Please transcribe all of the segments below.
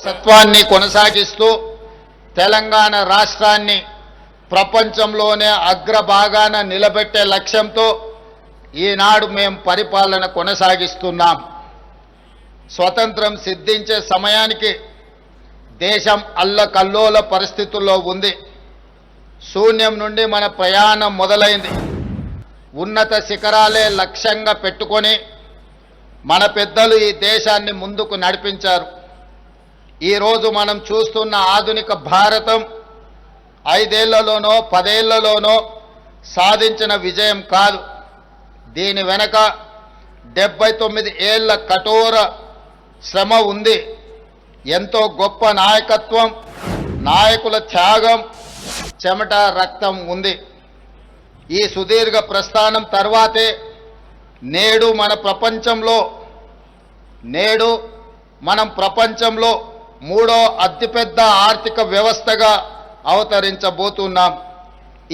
వారసత్వాన్ని కొనసాగిస్తూ తెలంగాణ రాష్ట్రాన్ని ప్రపంచంలోనే అగ్రభాగాన నిలబెట్టే లక్ష్యంతో ఈనాడు మేము పరిపాలన కొనసాగిస్తున్నాం. స్వతంత్రం సిద్ధించే సమయానికి దేశం అల్లకల్లోల పరిస్థితుల్లో ఉంది. శూన్యం నుండి మన ప్రయాణం మొదలైంది. ఉన్నత శిఖరాలే లక్ష్యంగా పెట్టుకొని మన పెద్దలు ఈ దేశాన్ని ముందుకు నడిపించారు. ఈరోజు మనం చూస్తున్న ఆధునిక భారతం 5 ఏళ్లలోనో 10 ఏళ్లలోనో సాధించిన విజయం కాదు. దీని వెనక 79 ఏళ్ల కఠోర శ్రమ ఉంది. ఎంతో గొప్ప నాయకత్వం, నాయకుల త్యాగం, చెమట, రక్తం ఉంది. ఈ సుదీర్ఘ ప్రస్థానం తర్వాతే నేడు మనం ప్రపంచంలో 3వ అతిపెద్ద ఆర్థిక వ్యవస్థగా అవతరించబోతున్నాం.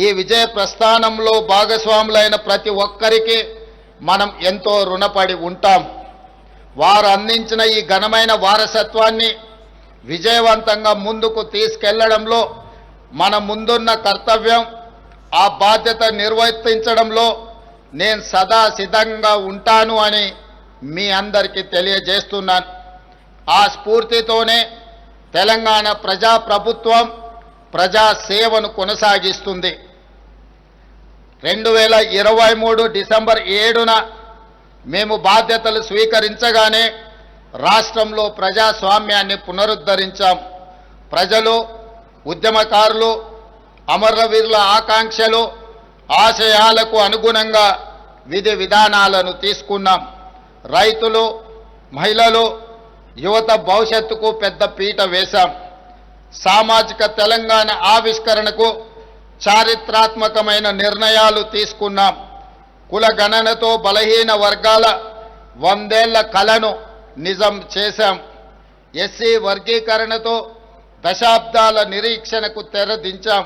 ఈ విజయ ప్రస్థానంలో భాగస్వాములైన ప్రతి ఒక్కరికి మనం ఎంతో రుణపడి ఉంటాం. వారు అందించిన ఈ ఘనమైన వారసత్వాన్ని విజయవంతంగా ముందుకు తీసుకెళ్లడంలో మన ముందున్న కర్తవ్యం, ఆ బాధ్యత నిర్వర్తించడంలో నేను సదా సిద్ధంగా ఉంటాను అని మీ అందరికీ తెలియజేస్తున్నాను. ఆ స్ఫూర్తితోనే తెలంగాణ ప్రజాప్రభుత్వం ప్రజా సేవను కొనసాగిస్తుంది. 2023 డిసెంబర్ 7న మేము బాధ్యతలు స్వీకరించగానే రాష్ట్రంలో ప్రజాస్వామ్యాన్ని పునరుద్ధరించాం. ప్రజలు, ఉద్యమకారులు, అమరవీరుల ఆకాంక్షలు, ఆశయాలకు అనుగుణంగా విధి విధానాలను తీసుకున్నాం. రైతులు, మహిళలు, యువత భవిష్యత్తుకు పెద్ద పీట వేశాం. సామాజిక తెలంగాణ ఆవిష్కరణకు చారిత్రాత్మకమైన నిర్ణయాలు తీసుకున్నాం. కుల గణనతో బలహీన వర్గాల 100 ఏళ్ల కలను నిజం చేశాం. ఎస్సీ వర్గీకరణతో దశాబ్దాల నిరీక్షణకు తెరదించాం.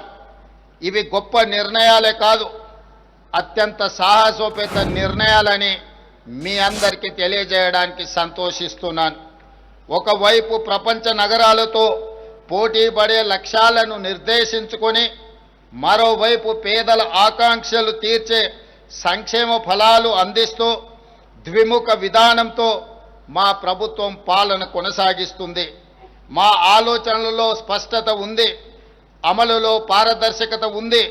ఇవి గొప్ప నిర్ణయాలే కాదు, అత్యంత సాహసోపేత నిర్ణయాలని మీ అందరికీ తెలియజేయడానికి సంతోషిస్తున్నాను. ఒకవైపు ప్రపంచ నగరాలతో పోటీపడే లక్ష్యాలను నిర్దేశించుకొని, మరోవైపు పేదల ఆకాంక్షలు తీర్చే సంక్షేమ ఫలాలు అందిస్తూ ద్విముఖ విధానంతో మా ప్రభుత్వం పాలన కొనసాగిస్తుంది. మా ఆలోచనలలో స్పష్టత ఉంది, అమలులో పారదర్శకత ఉంది.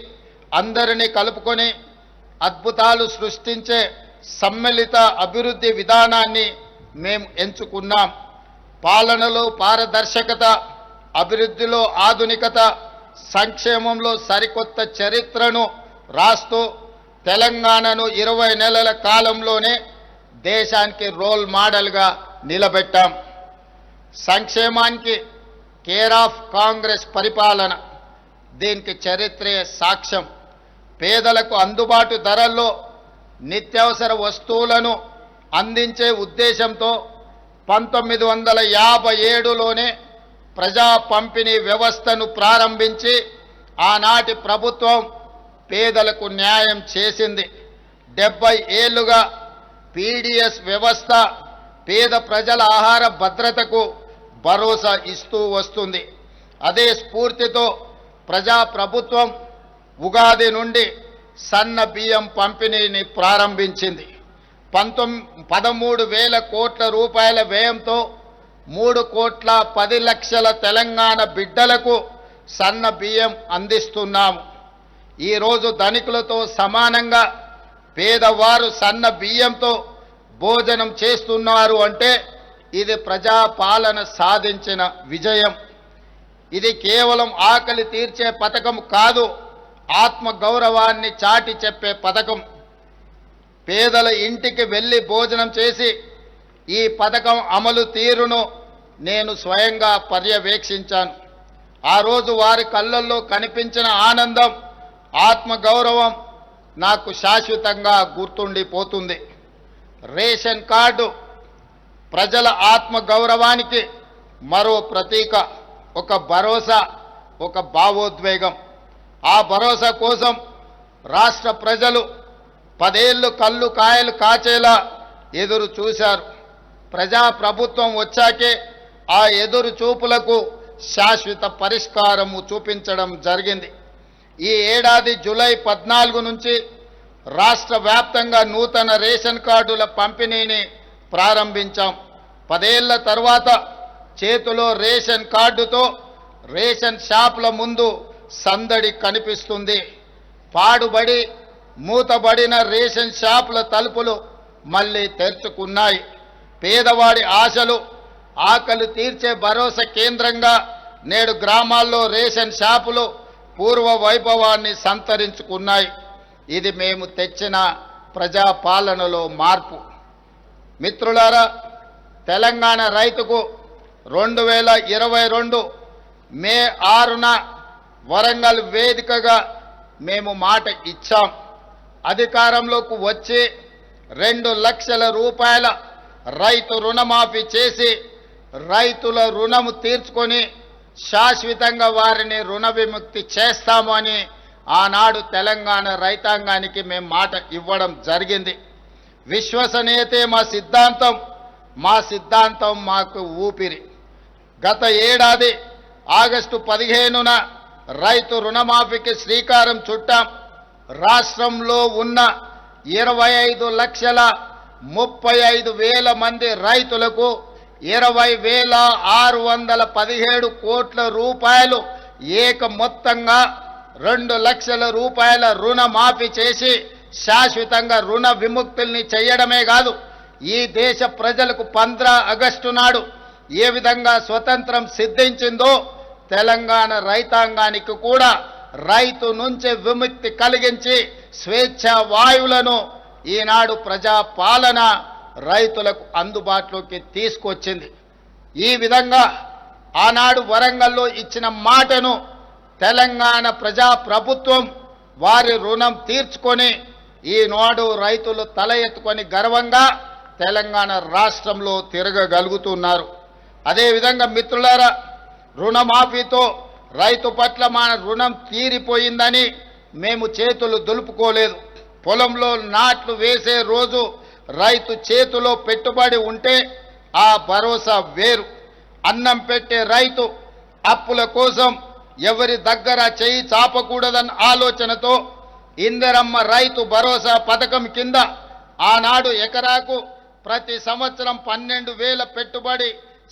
అందరినీ కలుపుకొని అద్భుతాలు సృష్టించే సమ్మిళిత అభివృద్ధి విధానాన్ని మేము ఎంచుకున్నాం. పాలనలో పారదర్శకత, అభివృద్ధిలో ఆధునికత, సంక్షేమంలో సరికొత్త చరిత్రను రాస్తూ తెలంగాణను 20 నెలల కాలంలోనే దేశానికి రోల్ మోడల్గా నిలబెట్టాం. సంక్షేమానికి కేర్ ఆఫ్ కాంగ్రెస్ పరిపాలన, దీనికి చరిత్రే సాక్ష్యం. పేదలకు అందుబాటు ధరల్లో నిత్యావసర వస్తువులను అందించే ఉద్దేశంతో 1957లోనే ప్రజా పంపిణీ వ్యవస్థను ప్రారంభించి ఆనాటి ప్రభుత్వం పేదలకు న్యాయం చేసింది. 70 ఏళ్లుగా పీడీఎస్ వ్యవస్థ పేద ప్రజల ఆహార భద్రతకు భరోసా ఇస్తూ వస్తుంది. అదే స్ఫూర్తితో ప్రజా ప్రభుత్వం ఉగాది నుండి సన్న బియ్యం పంపిణీని ప్రారంభించింది. 13,000 కోట్ల రూపాయల వ్యయంతో 3,10,00,000 తెలంగాణ బిడ్డలకు సన్న బియ్యం అందిస్తున్నాము. ఈరోజు ధనికులతో సమానంగా పేదవారు సన్న బియ్యంతో భోజనం చేస్తున్నారు అంటే ఇది ప్రజాపాలన సాధించిన విజయం. ఇది కేవలం ఆకలి తీర్చే పథకం కాదు, ఆత్మ గౌరవాన్ని చాటి చెప్పే పథకం. పేదల ఇంటికి వెళ్ళి భోజనం చేసి ఈ పథకం అమలు తీరును నేను స్వయంగా పర్యవేక్షించాను. ఆ రోజు వారి కళ్ళల్లో కనిపించిన ఆనందం, ఆత్మగౌరవం నాకు శాశ్వతంగా గుర్తుండిపోతుంది. రేషన్ కార్డు ప్రజల ఆత్మగౌరవానికి మరో ప్రతీక, ఒక భరోసా, ఒక భావోద్వేగం. ఆ భరోసా కోసం రాష్ట్ర ప్రజలు 10 ఏళ్లు కళ్ళు కాయలు కాచేలా ఎదురు చూశారు. ప్రజాప్రభుత్వం వచ్చాకే ఆ ఎదురు చూపులకు శాశ్వత పరిష్కారము చూపించడం జరిగింది. ఈ ఏడాది జూలై 14 నుంచి రాష్ట్ర వ్యాప్తంగా నూతన రేషన్ కార్డుల పంపిణీని ప్రారంభించాం. 10 ఏళ్ల తర్వాత చేతిలో రేషన్ కార్డుతో రేషన్ షాపుల ముందు సందడి కనిపిస్తుంది. పాడుబడి మూతబడిన రేషన్ షాపుల తలుపులు మళ్ళీ తెరుచుకున్నాయి. పేదవాడి ఆశలు ఆకలి తీర్చే భరోసా కేంద్రంగా నేడు గ్రామాల్లో రేషన్ షాపులు పూర్వ వైభవాన్ని సంతరించుకున్నాయి. ఇది మేము తెచ్చిన ప్రజాపాలనలో మార్పు. మిత్రులారా, తెలంగాణ రైతుకు 2022 మే 6న వరంగల్ వేదికగా మేము మాట ఇచ్చాం. అధికారంలోకి వచ్చి 2 లక్షల రూపాయల రైతు రుణమాఫీ చేసి రైతుల రుణము తీర్చుకొని శాశ్వతంగా వారిని రుణ విముక్తి చేస్తాము అని ఆనాడు తెలంగాణ రైతాంగానికి మేము మాట ఇవ్వడం జరిగింది. విశ్వసనీయతే మా సిద్ధాంతం మాకు ఊపిరి. గత ఏడాది ఆగస్టు 15న రైతు రుణమాఫీకి శ్రీకారం చుట్టాం. రాష్ట్రంలో ఉన్న 25,35,000 మంది రైతులకు 20,617 కోట్ల రూపాయలు ఏక మొత్తంగా 2 లక్షల రూపాయల రుణమాఫీ చేసి శాశ్వతంగా రుణ విముక్తుల్ని చేయడమే కాదు, ఈ దేశ ప్రజలకు 15 ఆగస్టు నాడు ఏ విధంగా స్వతంత్రం సిద్ధించిందో తెలంగాణ రైతాంగానికి కూడా రైతు నుంచి విముక్తి కలిగించి స్వేచ్ఛ వాయువులను ఈనాడు ప్రజాపాలన రైతులకు అందుబాటులోకి తీసుకొచ్చింది. ఈ విధంగా ఆనాడు వరంగల్లో ఇచ్చిన మాటను తెలంగాణ ప్రజాప్రభుత్వం వారి రుణం తీర్చుకొని ఈనాడు రైతులు తల ఎత్తుకొని గర్వంగా తెలంగాణ రాష్ట్రంలో తిరగగలుగుతున్నారు. అదేవిధంగా మిత్రులారా, రుణమాఫీతో రైతు పట్ల మన రుణం తీరిపోయిందని మేము చేతులు దులుపుకోలేదు. పొలంలో నాట్లు వేసే రోజు రైతు చేతిలో పెట్టుబడి ఉంటే ఆ భరోసా వేరు. అన్నం పెట్టే రైతు అప్పుల కోసం ఎవరి దగ్గర చేయి చాపకూడదన్న ఆలోచనతో ఇందిరమ్మ రైతు భరోసా పథకం కింద ఆనాడు ఎకరాకు ప్రతి సంవత్సరం 12,000 పెట్టుబడి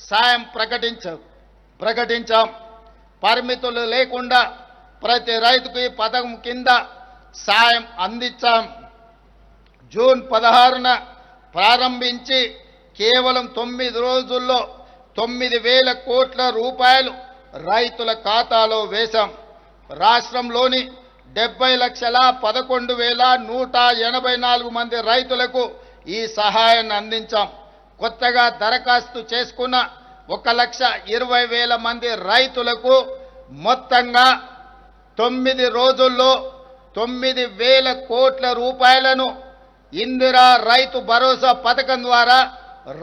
సాయం ప్రకటించాం. పరిమితులు లేకుండా ప్రతి రైతుకు ఈ పథకం కింద సాయం అందించాం. జూన్ 16న ప్రారంభించి కేవలం 9 రోజుల్లో 9,000 కోట్ల రూపాయలు రైతుల ఖాతాలో వేశాం. రాష్ట్రంలోని 70,11,184 మంది రైతులకు ఈ సహాయాన్ని అందించాం. కొత్తగా దరఖాస్తు చేసుకున్న 1,20,000 మంది రైతులకు మొత్తంగా 9 రోజుల్లో 9,000 కోట్ల రూపాయలను ఇందిరా రైతు భరోసా పథకం ద్వారా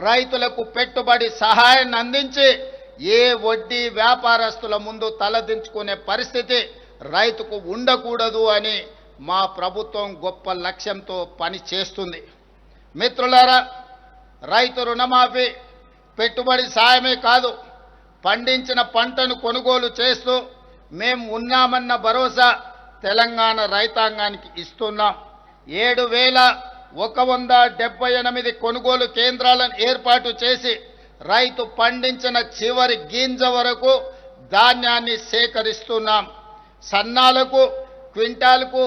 రైతులకు పెట్టుబడి సహాయాన్ని అందించి ఏ వడ్డీ వ్యాపారస్తుల ముందు తలదించుకునే పరిస్థితి రైతుకు ఉండకూడదు అని మా ప్రభుత్వం గొప్ప లక్ష్యంతో పని చేస్తుంది. మిత్రులారా, రైతు రుణమాఫీ పెట్టుబడి సాయమే కాదు, పండించిన పంటను కొనుగోలు చేస్తూ మేము ఉన్నామన్న భరోసా తెలంగాణ రైతాంగానికి ఇస్తున్నాం. 7,178 కొనుగోలు కేంద్రాలను ఏర్పాటు చేసి రైతు పండించిన చివరి గింజ వరకు ధాన్యాన్ని సేకరిస్తున్నాం. సన్నాలకు క్వింటాలకు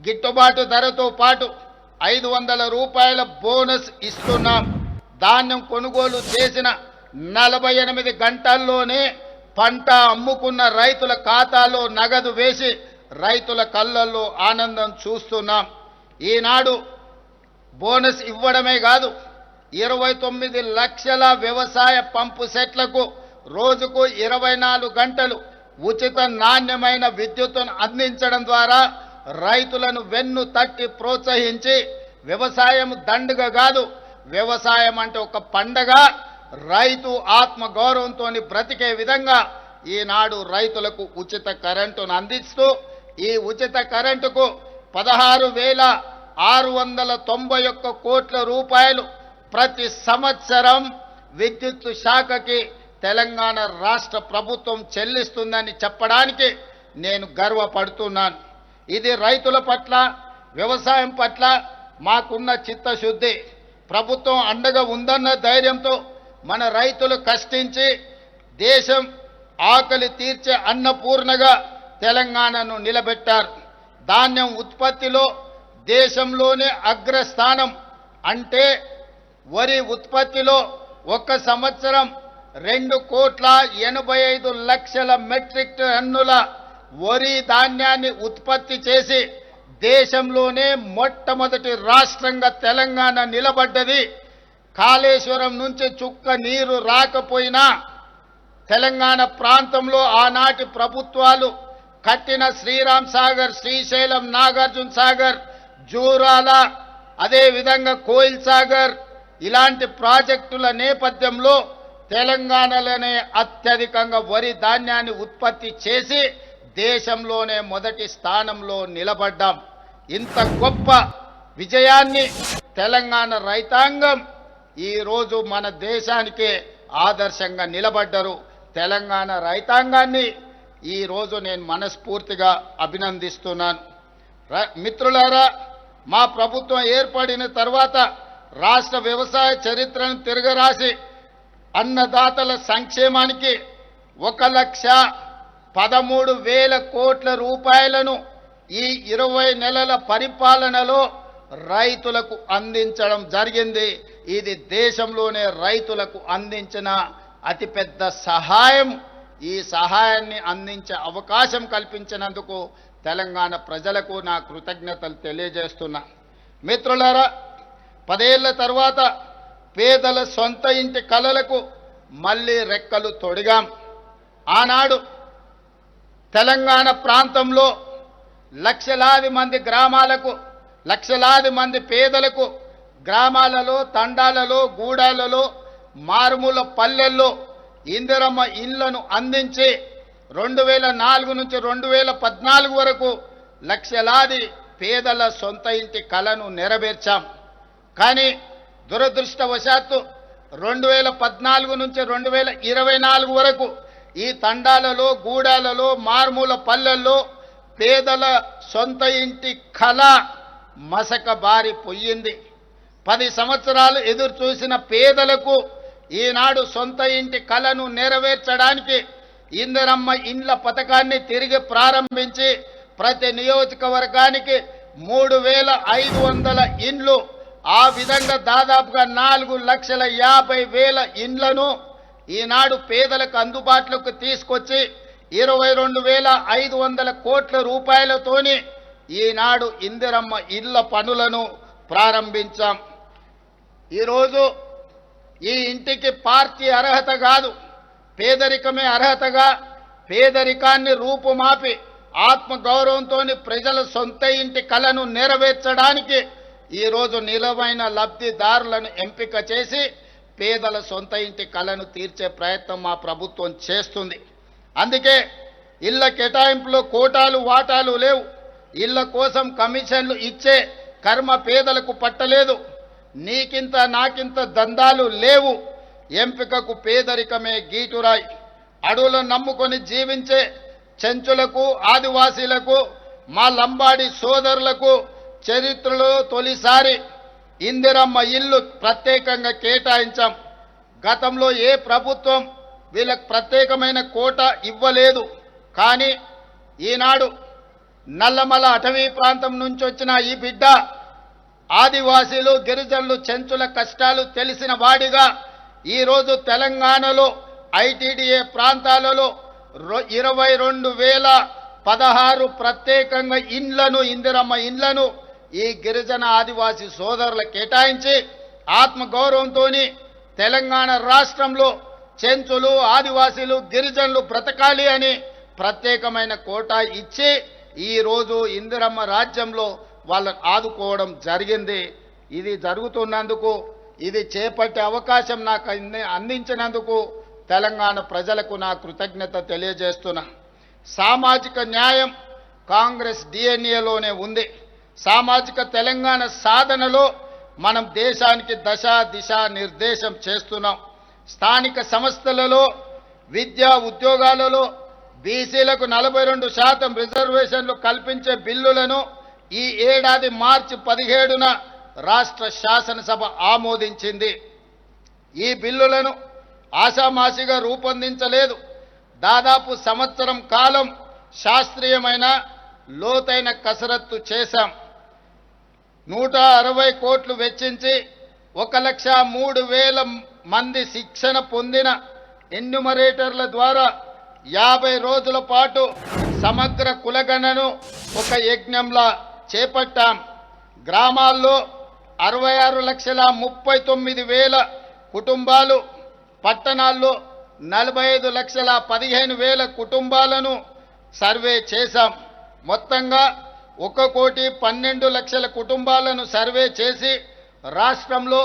గిట్టుబాటు ధరతో పాటు 500 రూపాయల బోనస్ ఇస్తున్నాం. ధాన్యం కొనుగోలు చేసిన 48 గంటల్లోనే పంట అమ్ముకున్న రైతుల ఖాతాలో నగదు వేసి రైతుల కళ్ళల్లో ఆనందం చూస్తున్నాం. ఈనాడు బోనస్ ఇవ్వడమే కాదు, 29 లక్షల వ్యవసాయ పంపు సెట్లకు రోజుకు 24 గంటలు ఉచిత నాణ్యమైన విద్యుత్తును అందించడం ద్వారా రైతులను వెన్ను తట్టి ప్రోత్సహించి వ్యవసాయం దండుగ కాదు, వ్యవసాయం అంటే ఒక పండగ, రైతు ఆత్మగౌరవంతో బ్రతికే విధంగా ఈనాడు రైతులకు ఉచిత కరెంటును అందిస్తూ ఈ ఉచిత కరెంటుకు 16,691 కోట్ల రూపాయలు ప్రతి సంవత్సరం విద్యుత్ శాఖకి తెలంగాణ రాష్ట్ర ప్రభుత్వం చెల్లిస్తుందని చెప్పడానికి నేను గర్వపడుతున్నాను. ఇది రైతుల పట్ల, వ్యవసాయం పట్ల మాకున్న చిత్తశుద్ధి. ప్రభుత్వం అండగా ఉందన్న ధైర్యంతో మన రైతులు కష్టించి దేశం ఆకలి తీర్చే అన్నపూర్ణగా తెలంగాణను నిలబెట్టారు. ధాన్యం ఉత్పత్తిలో దేశంలోనే అగ్రస్థానం. అంటే వరి ఉత్పత్తిలో ఒక సంవత్సరం 2,85,00,000 మెట్రిక్ టన్నుల వరి ధాన్యాన్ని ఉత్పత్తి చేసి దేశంలోనే మొట్టమొదటి రాష్ట్రంగా తెలంగాణ నిలబడ్డది. కాళేశ్వరం నుంచి చుక్క నీరు రాకపోయినా తెలంగాణ ప్రాంతంలో ఆనాటి ప్రభుత్వాలు కట్టిన శ్రీరామ్ సాగర్, శ్రీశైలం, నాగార్జున సాగర్, జూరాల, అదేవిధంగా కోయిల్ సాగర్ ఇలాంటి ప్రాజెక్టుల నేపథ్యంలో తెలంగాణలోనే అత్యధికంగా వరి ధాన్యాన్ని ఉత్పత్తి చేసి దేశంలోనే మొదటి స్థానంలో నిలబడ్డాం. ఇంత గొప్ప విజయాన్ని తెలంగాణ రైతాంగం ఈరోజు మన దేశానికే ఆదర్శంగా నిలబడ్డారు. తెలంగాణ రైతాంగాన్ని ఈరోజు నేను మనస్ఫూర్తిగా అభినందిస్తున్నాను. మిత్రులారా, మా ప్రభుత్వం ఏర్పడిన తర్వాత రాష్ట్ర వ్యవసాయ చరిత్రను తిరగరాసి అన్నదాతల సంక్షేమానికి 1,13,000 కోట్ల రూపాయలను ఈ 20 నెలల పరిపాలనలో రైతులకు అందించడం జరిగింది. ఇది దేశంలోనే రైతులకు అందించిన అతిపెద్ద సహాయం. ఈ సహాయాన్ని అందించే అవకాశం కల్పించినందుకు తెలంగాణ ప్రజలకు నా కృతజ్ఞతలు తెలియజేస్తున్నా. మిత్రులారా, 10 ఏళ్ల తర్వాత పేదల సొంత ఇంటి కలలకు మళ్ళీ రెక్కలు తొడిగాం. ఆనాడు తెలంగాణ ప్రాంతంలో లక్షలాది మంది గ్రామాలకు, లక్షలాది మంది పేదలకు గ్రామాలలో, తండాలలో, గూడాలలో, మారుమూల పల్లెల్లో ఇందిరమ్మ ఇళ్లను అందించి 2004 నుంచి 2014 వరకు లక్షలాది పేదల సొంత ఇంటి కలను నెరవేర్చాం. కానీ దురదృష్టవశాత్తు 2014 నుంచి 2024 వరకు ఈ తండాలలో, గూడాలలో, మారుమూల పల్లెల్లో పేదల సొంత ఇంటి కళ మసక బారిపోయింది. 10 సంవత్సరాలు ఎదురు చూసిన పేదలకు ఈనాడు సొంత ఇంటి కళను నెరవేర్చడానికి ఇందిరమ్మ ఇండ్ల పథకాన్ని తిరిగి ప్రారంభించి ప్రతి నియోజకవర్గానికి 3,500 ఇండ్లు, ఆ విధంగా దాదాపుగా 4,50,000 ఇండ్లను ఈనాడు పేదలకు అందుబాటులోకి తీసుకొచ్చి 22,500 కోట్ల రూపాయలతోని ఈనాడు ఇందిరమ్మ ఇళ్ల పనులను ప్రారంభించాం. ఈరోజు ఈ ఇంటికి పార్టీ అర్హత కాదు, పేదరికమే అర్హతగా పేదరికాన్ని రూపుమాపి ఆత్మగౌరవంతో ప్రజల సొంత ఇంటి కలను నెరవేర్చడానికి ఈరోజు నిలవైన లబ్ధిదారులను ఎంపిక చేసి పేదల సొంత ఇంటి కలను తీర్చే ప్రయత్నం మా ప్రభుత్వం చేస్తుంది. అందుకే ఇళ్ల కేటాయింపులో కోటాలు వాటాలు లేవు. ఇళ్ల కోసం కమిషన్లు ఇచ్చే కర్మ పేదలకు పట్టలేదు. నీకింత నాకింత దందాలు లేవు. ఎంపికకు పేదరికమే గీటురాయి. అడవులను నమ్ముకొని జీవించే చెంచులకు, ఆదివాసీలకు, మా లంబాడి సోదరులకు చరిత్రలో తొలిసారి ఇందిరమ్మ ఇల్లు ప్రత్యేకంగా కేటాయించాం. గతంలో ఏ ప్రభుత్వం వీళ్ళకి ప్రత్యేకమైన కోట ఇవ్వలేదు. కానీ ఈనాడు నల్లమల అటవీ ప్రాంతం నుంచి వచ్చిన ఈ బిడ్డ ఆదివాసీలు, గిరిజనులు, చెంచుల కష్టాలు తెలిసిన వాడిగా ఈరోజు తెలంగాణలో ఐటీడీఏ ప్రాంతాలలో 22,016 ప్రత్యేకంగా ఇండ్లను, ఇందిరమ్మ ఇండ్లను ఈ గిరిజన ఆదివాసీ సోదరులకు కేటాయించి ఆత్మగౌరవంతో తెలంగాణ రాష్ట్రంలో చెంచులు, ఆదివాసీలు, గిరిజనులు బ్రతకాలి అని ప్రత్యేకమైన కోటా ఇచ్చి ఈరోజు ఇందిరమ్మ రాజ్యంలో వాళ్ళని ఆదుకోవడం జరిగింది. ఇది జరుగుతున్నందుకు, ఇది చేపట్టే అవకాశం నాకు అందించినందుకు తెలంగాణ ప్రజలకు నా కృతజ్ఞత తెలియజేస్తున్నా. సామాజిక న్యాయం కాంగ్రెస్ డిఎన్ఏలోనే ఉంది. సామాజిక తెలంగాణ సాధనలో మనం దేశానికి దశ దిశ నిర్దేశం చేస్తున్నాం. స్థానిక సంస్థలలో విద్యా ఉద్యోగాలలో బీసీలకు 42% రిజర్వేషన్లు కల్పించే బిల్లులను ఈ ఏడాది మార్చి 17న రాష్ట్ర శాసనసభ ఆమోదించింది. ఈ బిల్లులను ఆషామాషిగా రూపొందించలేదు. దాదాపు సంవత్సరం కాలం శాస్త్రీయమైన లోతైన కసరత్తు చేశాం. 160 కోట్లు వెచ్చించి 1,03,000 మంది శిక్షణ పొందిన ఎన్యూమరేటర్ల ద్వారా 50 రోజుల పాటు సమగ్ర కులగణను ఒక యజ్ఞంలా చేపట్టాం. గ్రామాల్లో 66,39,000 కుటుంబాలు, పట్టణాల్లో 45,15,000 కుటుంబాలను సర్వే చేశాం. మొత్తంగా 1,12,00,000 కుటుంబాలను సర్వే చేసి రాష్ట్రంలో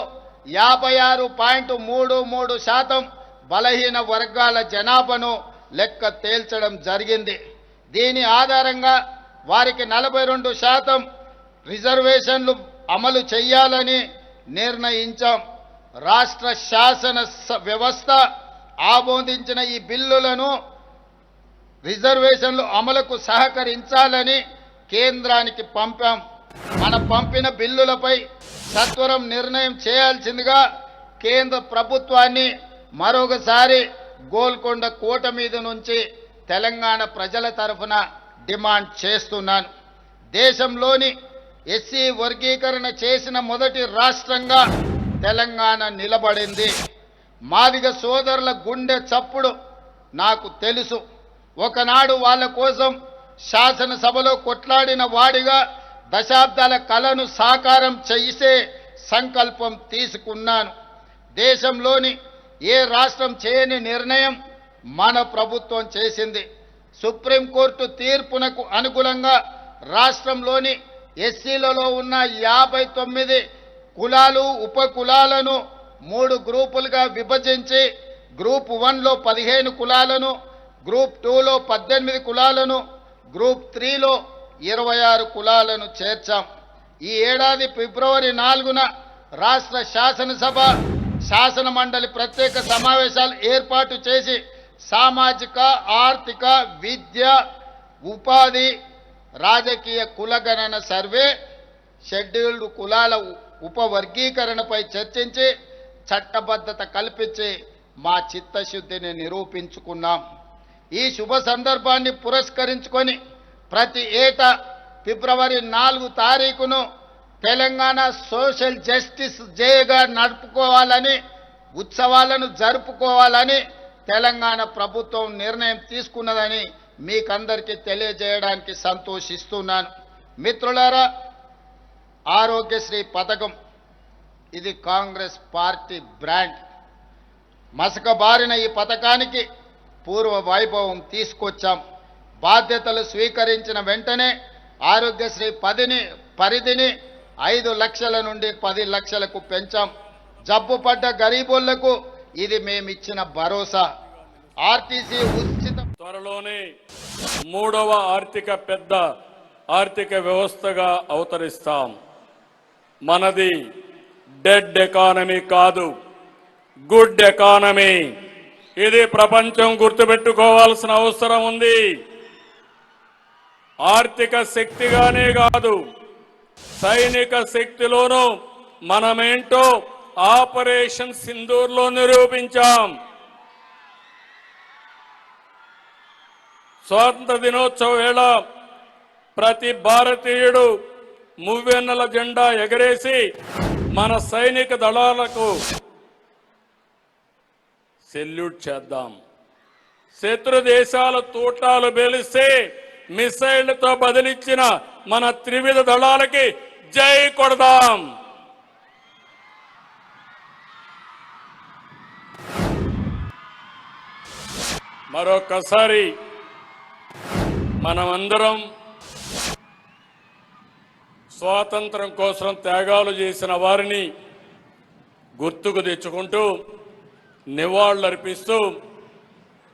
56.33% బలహీన వర్గాల జనాభాను లెక్క తేల్చడం జరిగింది. దీని ఆధారంగా వారికి 42% రిజర్వేషన్లు అమలు చేయాలని నిర్ణయించాం. రాష్ట్ర శాసన వ్యవస్థ ఆమోదించిన ఈ బిల్లులను రిజర్వేషన్లు అమలుకు సహకరించాలని కేంద్రానికి పంపాం. మనం పంపిన బిల్లులపై సత్వరం నిర్ణయం చేయాల్సిందిగా కేంద్ర ప్రభుత్వాన్ని మరొకసారి గోల్కొండ కోట మీద నుంచి తెలంగాణ ప్రజల తరఫున డిమాండ్ చేస్తున్నాను. దేశంలోని ఎస్సీ వర్గీకరణ చేసిన మొదటి రాష్ట్రంగా తెలంగాణ నిలబడింది. మాదిగ సోదరుల గుండె చప్పుడు నాకు తెలుసు. ఒకనాడు వాళ్ళ కోసం శాసనసభలో కొట్లాడిన వాడిగా దశాబ్దాల కలను సాకారం చేసే సంకల్పం తీసుకున్నాను. దేశంలోని ఏ రాష్ట్రం చేయని నిర్ణయం మన ప్రభుత్వం చేసింది. సుప్రీంకోర్టు తీర్పునకు అనుగుణంగా రాష్ట్రంలోని ఎస్సీలలో ఉన్న 59 కులాలు, ఉప కులాలను 3 గ్రూపులుగా విభజించి గ్రూప్ 1లో 15 కులాలను, గ్రూప్ 2లో 18 కులాలను, గ్రూప్ 3లో 26 కులాలను చేర్చాం. ఈ ఏడాది ఫిబ్రవరి 4న రాష్ట్ర శాసనసభ శాసన మండలి ప్రత్యేక సమావేశాలు ఏర్పాటు చేసి సామాజిక, ఆర్థిక, విద్య, ఉపాధి, రాజకీయ కులగణన సర్వే, షెడ్యూల్డ్ కులాల ఉపవర్గీకరణపై చర్చించి చట్టబద్ధత కల్పించి మా చిత్తశుద్ధిని నిరూపించుకున్నాం. ఈ శుభ సందర్భాన్ని పురస్కరించుకొని ప్రతి ఏటా ఫిబ్రవరి 4 తారీఖును తెలంగాణ సోషల్ జస్టిస్ డేగా నడుపుకోవాలని, ఉత్సవాలను జరుపుకోవాలని తెలంగాణ ప్రభుత్వం నిర్ణయం తీసుకున్నదని మీకందరికీ తెలియజేయడానికి సంతోషిస్తున్నాను. మిత్రులారా, ఆరోగ్యశ్రీ పథకం ఇది కాంగ్రెస్ పార్టీ బ్రాండ్. మసకబారిన ఈ పథకానికి పూర్వ వైభవం తీసుకొచ్చాం. బాధ్యతలు స్వీకరించిన వెంటనే ఆరోగ్యశ్రీ పరిధిని 5 లక్షల నుండి 10 లక్షలకు పెంచాం. జబ్బుపడ్డ గరీబులకు ఇది మేమిచ్చిన భరోసా. ఆర్టీసీ ఉచిత త్వరలోనే 3వ పెద్ద ఆర్థిక వ్యవస్థగా అవతరిస్తాం. మనది డెడ్ ఎకానమీ కాదు, గుడ్ ఎకానమీ. ఇది ప్రపంచం గుర్తుపెట్టుకోవాల్సిన అవసరం ఉంది. ఆర్థిక శక్తిగానే కాదు, సైనిక శక్తిలోనూ మనమేంటో ఆపరేషన్ సింధూర్లో నిరూపించాం. స్వాతంత్ర దినోత్సవ వేళ ప్రతి భారతీయుడు మువ్వెన్నెల జెండా ఎగరేసి మన సైనిక దళాలకు సెల్యూట్ చేద్దాం. శత్రు దేశాల తూటాలు బెలిస్తే మిసైళ్లతో బదిలిచ్చిన మన త్రివిధ దళాలకి జై కొడదాం. మరొకసారి మనమందరం స్వాతంత్రం కోసం త్యాగాలు చేసిన వారిని గుర్తుకు తెచ్చుకుంటూ నివాళులర్పిస్తూ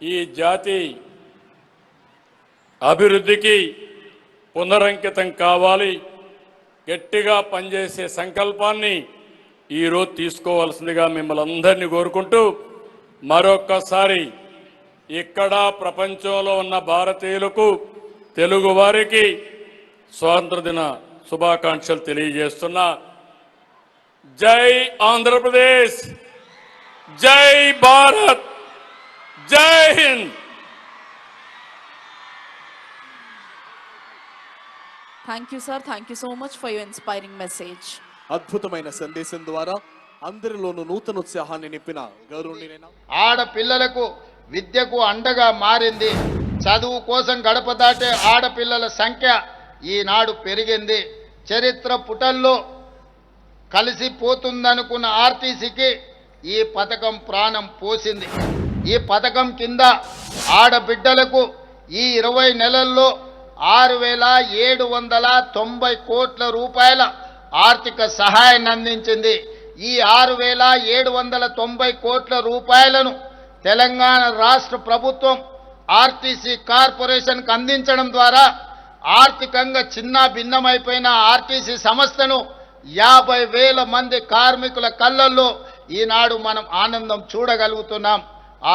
ఈ జాతి అభివృద్ధికి పునరంకితం కావాలి, గట్టిగా పనిచేసే సంకల్పాన్ని ఈరోజు తీసుకోవాల్సిందిగా మిమ్మల్ని అందరినీ కోరుకుంటూ మరొక్కసారి ఇక్కడ ప్రపంచంలో ఉన్న భారతీయులకు తెలుగు వారికి స్వాతంత్ర దిన శుభాకాంక్షలు తెలియజేస్తున్నా. జై ఆంధ్రప్రదేశ్, జై భారత్, జై Hind. Thank you, sir. Thank you so much for your inspiring message. అద్భుతమైన సందేశం ద్వారా అందరిలోనూ నూతన ఉత్సాహాన్ని నింపిన గౌరవనీయులైన ఆడపిల్లలకు విద్యకు అండగా మారింది. చదువు కోసం గడప దాటే ఆడపిల్లల సంఖ్య ఈనాడు పెరిగింది. చరిత్ర పుటల్లో కలిసిపోతుందనుకున్న ఆర్టీసీకి ఈ పథకం ప్రాణం పోసింది. ఈ పథకం కింద ఆడబిడ్డలకు ఈ 20 నెలల్లో 6,790 కోట్ల రూపాయల ఆర్థిక సహాయాన్ని అందించింది. ఈ 6,790 కోట్ల రూపాయలను తెలంగాణ రాష్ట్ర ప్రభుత్వం ఆర్టీసీ కార్పొరేషన్కు అందించడం ద్వారా ఆర్థికంగా చిన్న భిన్నమైపోయిన ఆర్టీసీ సంస్థను 50,000 మంది కార్మికుల కళ్ళల్లో ఈనాడు మనం ఆనందం చూడగలుగుతున్నాం.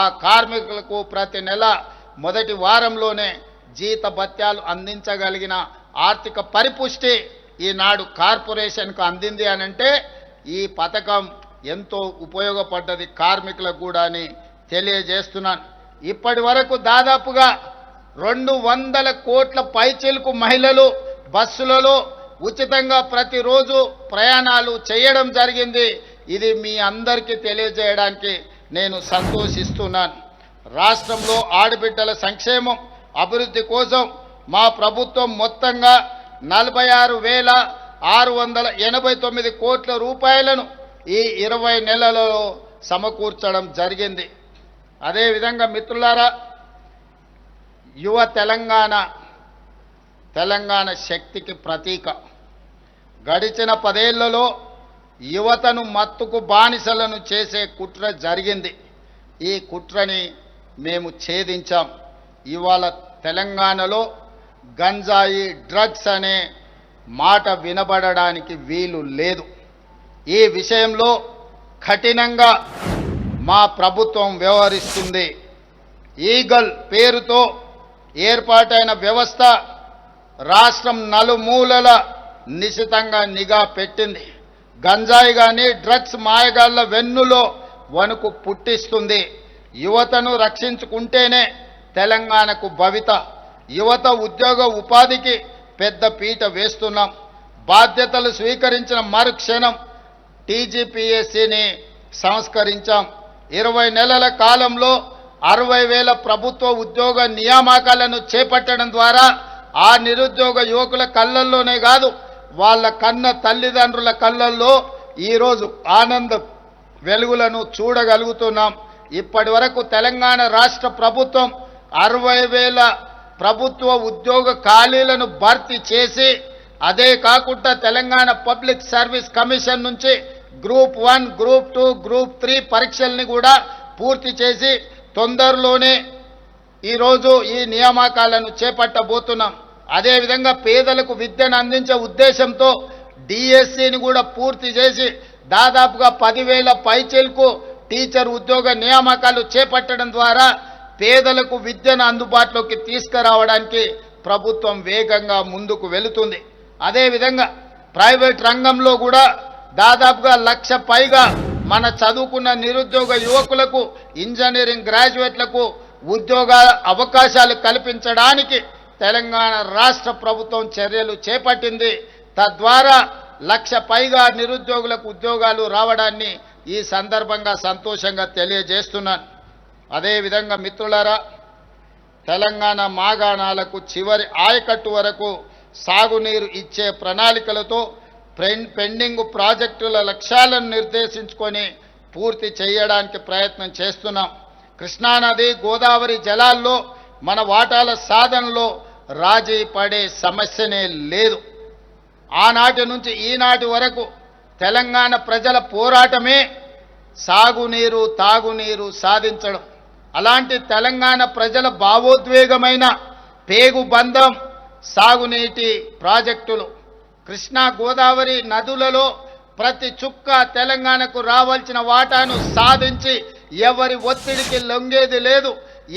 ఆ కార్మికులకు ప్రతి నెల మొదటి వారంలోనే జీతభత్యాలు అందించగలిగిన ఆర్థిక పరిపుష్టి ఈనాడు కార్పొరేషన్కు అందింది అనంటే ఈ పథకం ఎంతో ఉపయోగపడ్డది కార్మికులకు కూడా అని తెలియజేస్తున్నాను. ఇప్పటి వరకు దాదాపుగా 200 కోట్ల పైచిలుకు మహిళలు బస్సులలో ఉచితంగా ప్రతిరోజు ప్రయాణాలు చేయడం జరిగింది. ఇది మీ అందరికీ తెలియజేయడానికి నేను సంతోషిస్తున్నాను. రాష్ట్రంలో ఆడబిడ్డల సంక్షేమం అభివృద్ధి కోసం మా ప్రభుత్వం మొత్తంగా 46,689 కోట్ల రూపాయలను ఈ 20 నెలలలో సమకూర్చడం జరిగింది. అదేవిధంగా మిత్రులారా, యువ తెలంగాణ శక్తికి ప్రతీక. గడిచిన 10 ఏళ్లలో యువతను మత్తుకు బానిసలను చేసే కుట్ర జరిగింది. ఈ కుట్రని మేము ఛేదించాం. ఇవాళ తెలంగాణలో గంజాయి, డ్రగ్స్ అనే మాట వినబడడానికి వీలు లేదు. ఈ విషయంలో కఠినంగా మా ప్రభుత్వం వ్యవహరిస్తుంది. ఈగల్ పేరుతో ఏర్పాటైన వ్యవస్థ రాష్ట్రం నలుమూలల నిశితంగా నిఘా పెట్టింది. గంజాయి కానీ డ్రగ్స్ మాయగాళ్ల వెన్నులో వణుకు పుట్టిస్తుంది. యువతను రక్షించుకుంటేనే తెలంగాణకు భవిత. యువత ఉద్యోగ ఉపాధికి పెద్ద పీట వేస్తున్నాం. బాధ్యతలు స్వీకరించిన మరుక్షణం టీజీపీఎస్సీని సంస్కరించాం. 20 నెలల కాలంలో 60,000 ప్రభుత్వ ఉద్యోగ నియామకాలను చేపట్టడం ద్వారా ఆ నిరుద్యోగ యువకుల కళ్ళల్లోనే కాదు, వాళ్ళ కన్న తల్లిదండ్రుల కళ్ళల్లో ఈరోజు ఆనంద వెలుగులను చూడగలుగుతున్నాం. ఇప్పటి వరకు తెలంగాణ రాష్ట్ర ప్రభుత్వం 60,000 ప్రభుత్వ ఉద్యోగ ఖాళీలను భర్తీ చేసి, అదే కాకుండా తెలంగాణ పబ్లిక్ సర్వీస్ కమిషన్ నుంచి గ్రూప్ 1, గ్రూప్ 2, గ్రూప్ 3 పరీక్షల్ని కూడా పూర్తి చేసి తొందరలోనే ఈరోజు ఈ నియామకాలను చేపట్టబోతున్నాం. అదేవిధంగా పేదలకు విద్యను అందించే ఉద్దేశంతో డిఎస్సిని కూడా పూర్తి చేసి దాదాపుగా 10,000 పైచిలకు టీచర్ ఉద్యోగ నియామకాలు చేపట్టడం ద్వారా పేదలకు విద్యను అందుబాటులోకి తీసుకురావడానికి ప్రభుత్వం వేగంగా ముందుకు వెళుతుంది. అదేవిధంగా ప్రైవేట్ రంగంలో కూడా దాదాపుగా 1,00,000 పైగా మన చదువుకున్న నిరుద్యోగ యువకులకు, ఇంజనీరింగ్ గ్రాడ్యుయేట్లకు ఉద్యోగ అవకాశాలు కల్పించడానికి తెలంగాణ రాష్ట్ర ప్రభుత్వం చర్యలు చేపట్టింది. తద్వారా 1,00,000 పైగా నిరుద్యోగులకు ఉద్యోగాలు రావడాన్ని ఈ సందర్భంగా సంతోషంగా తెలియజేస్తున్నాను. అదేవిధంగా మిత్రులారా, తెలంగాణ మాగాణాలకు చివరి ఆయకట్టు వరకు సాగునీరు ఇచ్చే ప్రణాళికలతో పెండింగ్ ప్రాజెక్టుల లక్ష్యాలను నిర్దేశించుకొని పూర్తి చేయడానికి ప్రయత్నం చేస్తున్నాం. కృష్ణానది, గోదావరి జలాల్లో మన వాటాల సాధనలో రాజీ పడే సమస్యనే లేదు. ఆనాటి నుంచి ఈనాటి వరకు తెలంగాణ ప్రజల పోరాటమే సాగునీరు, తాగునీరు సాధించడం. అలాంటి తెలంగాణ ప్రజల భావోద్వేగమైన పేగుబంధం సాగునీటి ప్రాజెక్టులు. కృష్ణా, గోదావరి నదులలో ప్రతి చుక్క తెలంగాణకు రావాల్సిన వాటాను సాధించి ఎవరి ఒత్తిడికి లొంగేది లేదు.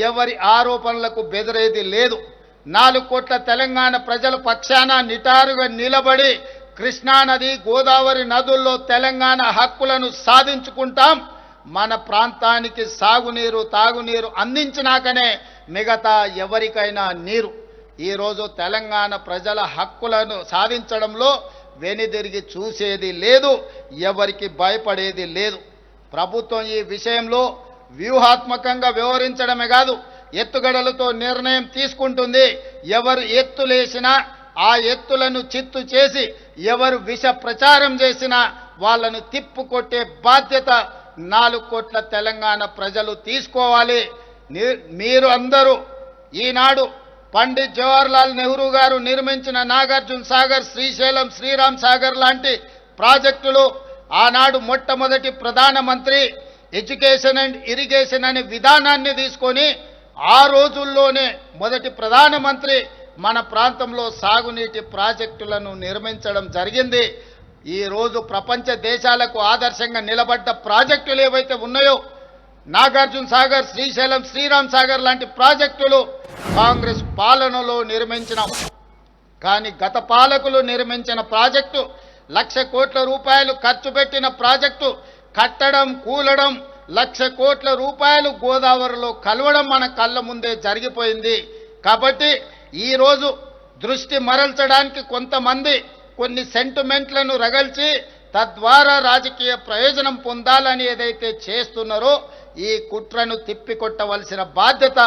ఎవరి ఆరోపణలకు బెదిరేది లేదు. 4 కోట్ల తెలంగాణ ప్రజల పక్షాన నిటారుగా నిలబడి కృష్ణానది గోదావరి నదుల్లో తెలంగాణ హక్కులను సాధించుకుంటాం. మన ప్రాంతానికి సాగునీరు తాగునీరు అందించినాకనే మిగతా ఎవరికైనా నీరు. ఈరోజు తెలంగాణ ప్రజల హక్కులను సాధించడంలో వెనుదిరిగి చూసేది లేదు, ఎవరికి భయపడేది లేదు. ప్రభుత్వం ఈ విషయంలో వ్యూహాత్మకంగా వ్యవహరించడమే కాదు, ఎత్తుగడలతో నిర్ణయం తీసుకుంటుంది. ఎవరు ఎత్తులేసినా ఆ ఎత్తులను చిత్తు చేసి ఎవరు విష ప్రచారం చేసినా వాళ్ళను తిప్పుకొట్టే బాధ్యత 4 కోట్ల తెలంగాణ ప్రజలు తీసుకోవాలి. మీరు అందరూ ఈనాడు పండిత్ జవహర్లాల్ నెహ్రూ గారు నిర్మించిన నాగార్జున సాగర్, శ్రీశైలం, శ్రీరామ్ సాగర్ లాంటి ప్రాజెక్టులు ఆనాడు మొట్టమొదటి ప్రధానమంత్రి ఎడ్యుకేషన్ అండ్ ఇరిగేషన్ అనే విధానాన్ని తీసుకొని ఆ రోజుల్లోనే మొదటి ప్రధానమంత్రి మన ప్రాంతంలో సాగునీటి ప్రాజెక్టులను నిర్మించడం జరిగింది. ఈరోజు ప్రపంచ దేశాలకు ఆదర్శంగా నిలబడ్డ ప్రాజెక్టులు ఏవైతే ఉన్నాయో నాగార్జున సాగర్, శ్రీశైలం, శ్రీరామ్ సాగర్ లాంటి ప్రాజెక్టులు కాంగ్రెస్ పాలనలో నిర్మించినాం. కానీ గత పాలకులు నిర్మించిన ప్రాజెక్టు 1,00,000 కోట్ల రూపాయలు ఖర్చు పెట్టిన ప్రాజెక్టు కట్టడం, కూలడం, 1,00,000 కోట్ల రూపాయలు గోదావరిలో కలవడం మన కళ్ళ ముందే జరిగిపోయింది. కాబట్టి ఈరోజు దృష్టి మరల్చడానికి కొంతమంది కొన్ని సెంటిమెంట్లను రగల్చి తద్వారా రాజకీయ ప్రయోజనం పొందాలని ఏదైతే చేస్తున్నారో ఈ కుట్రను తిప్పికొట్టవలసిన బాధ్యత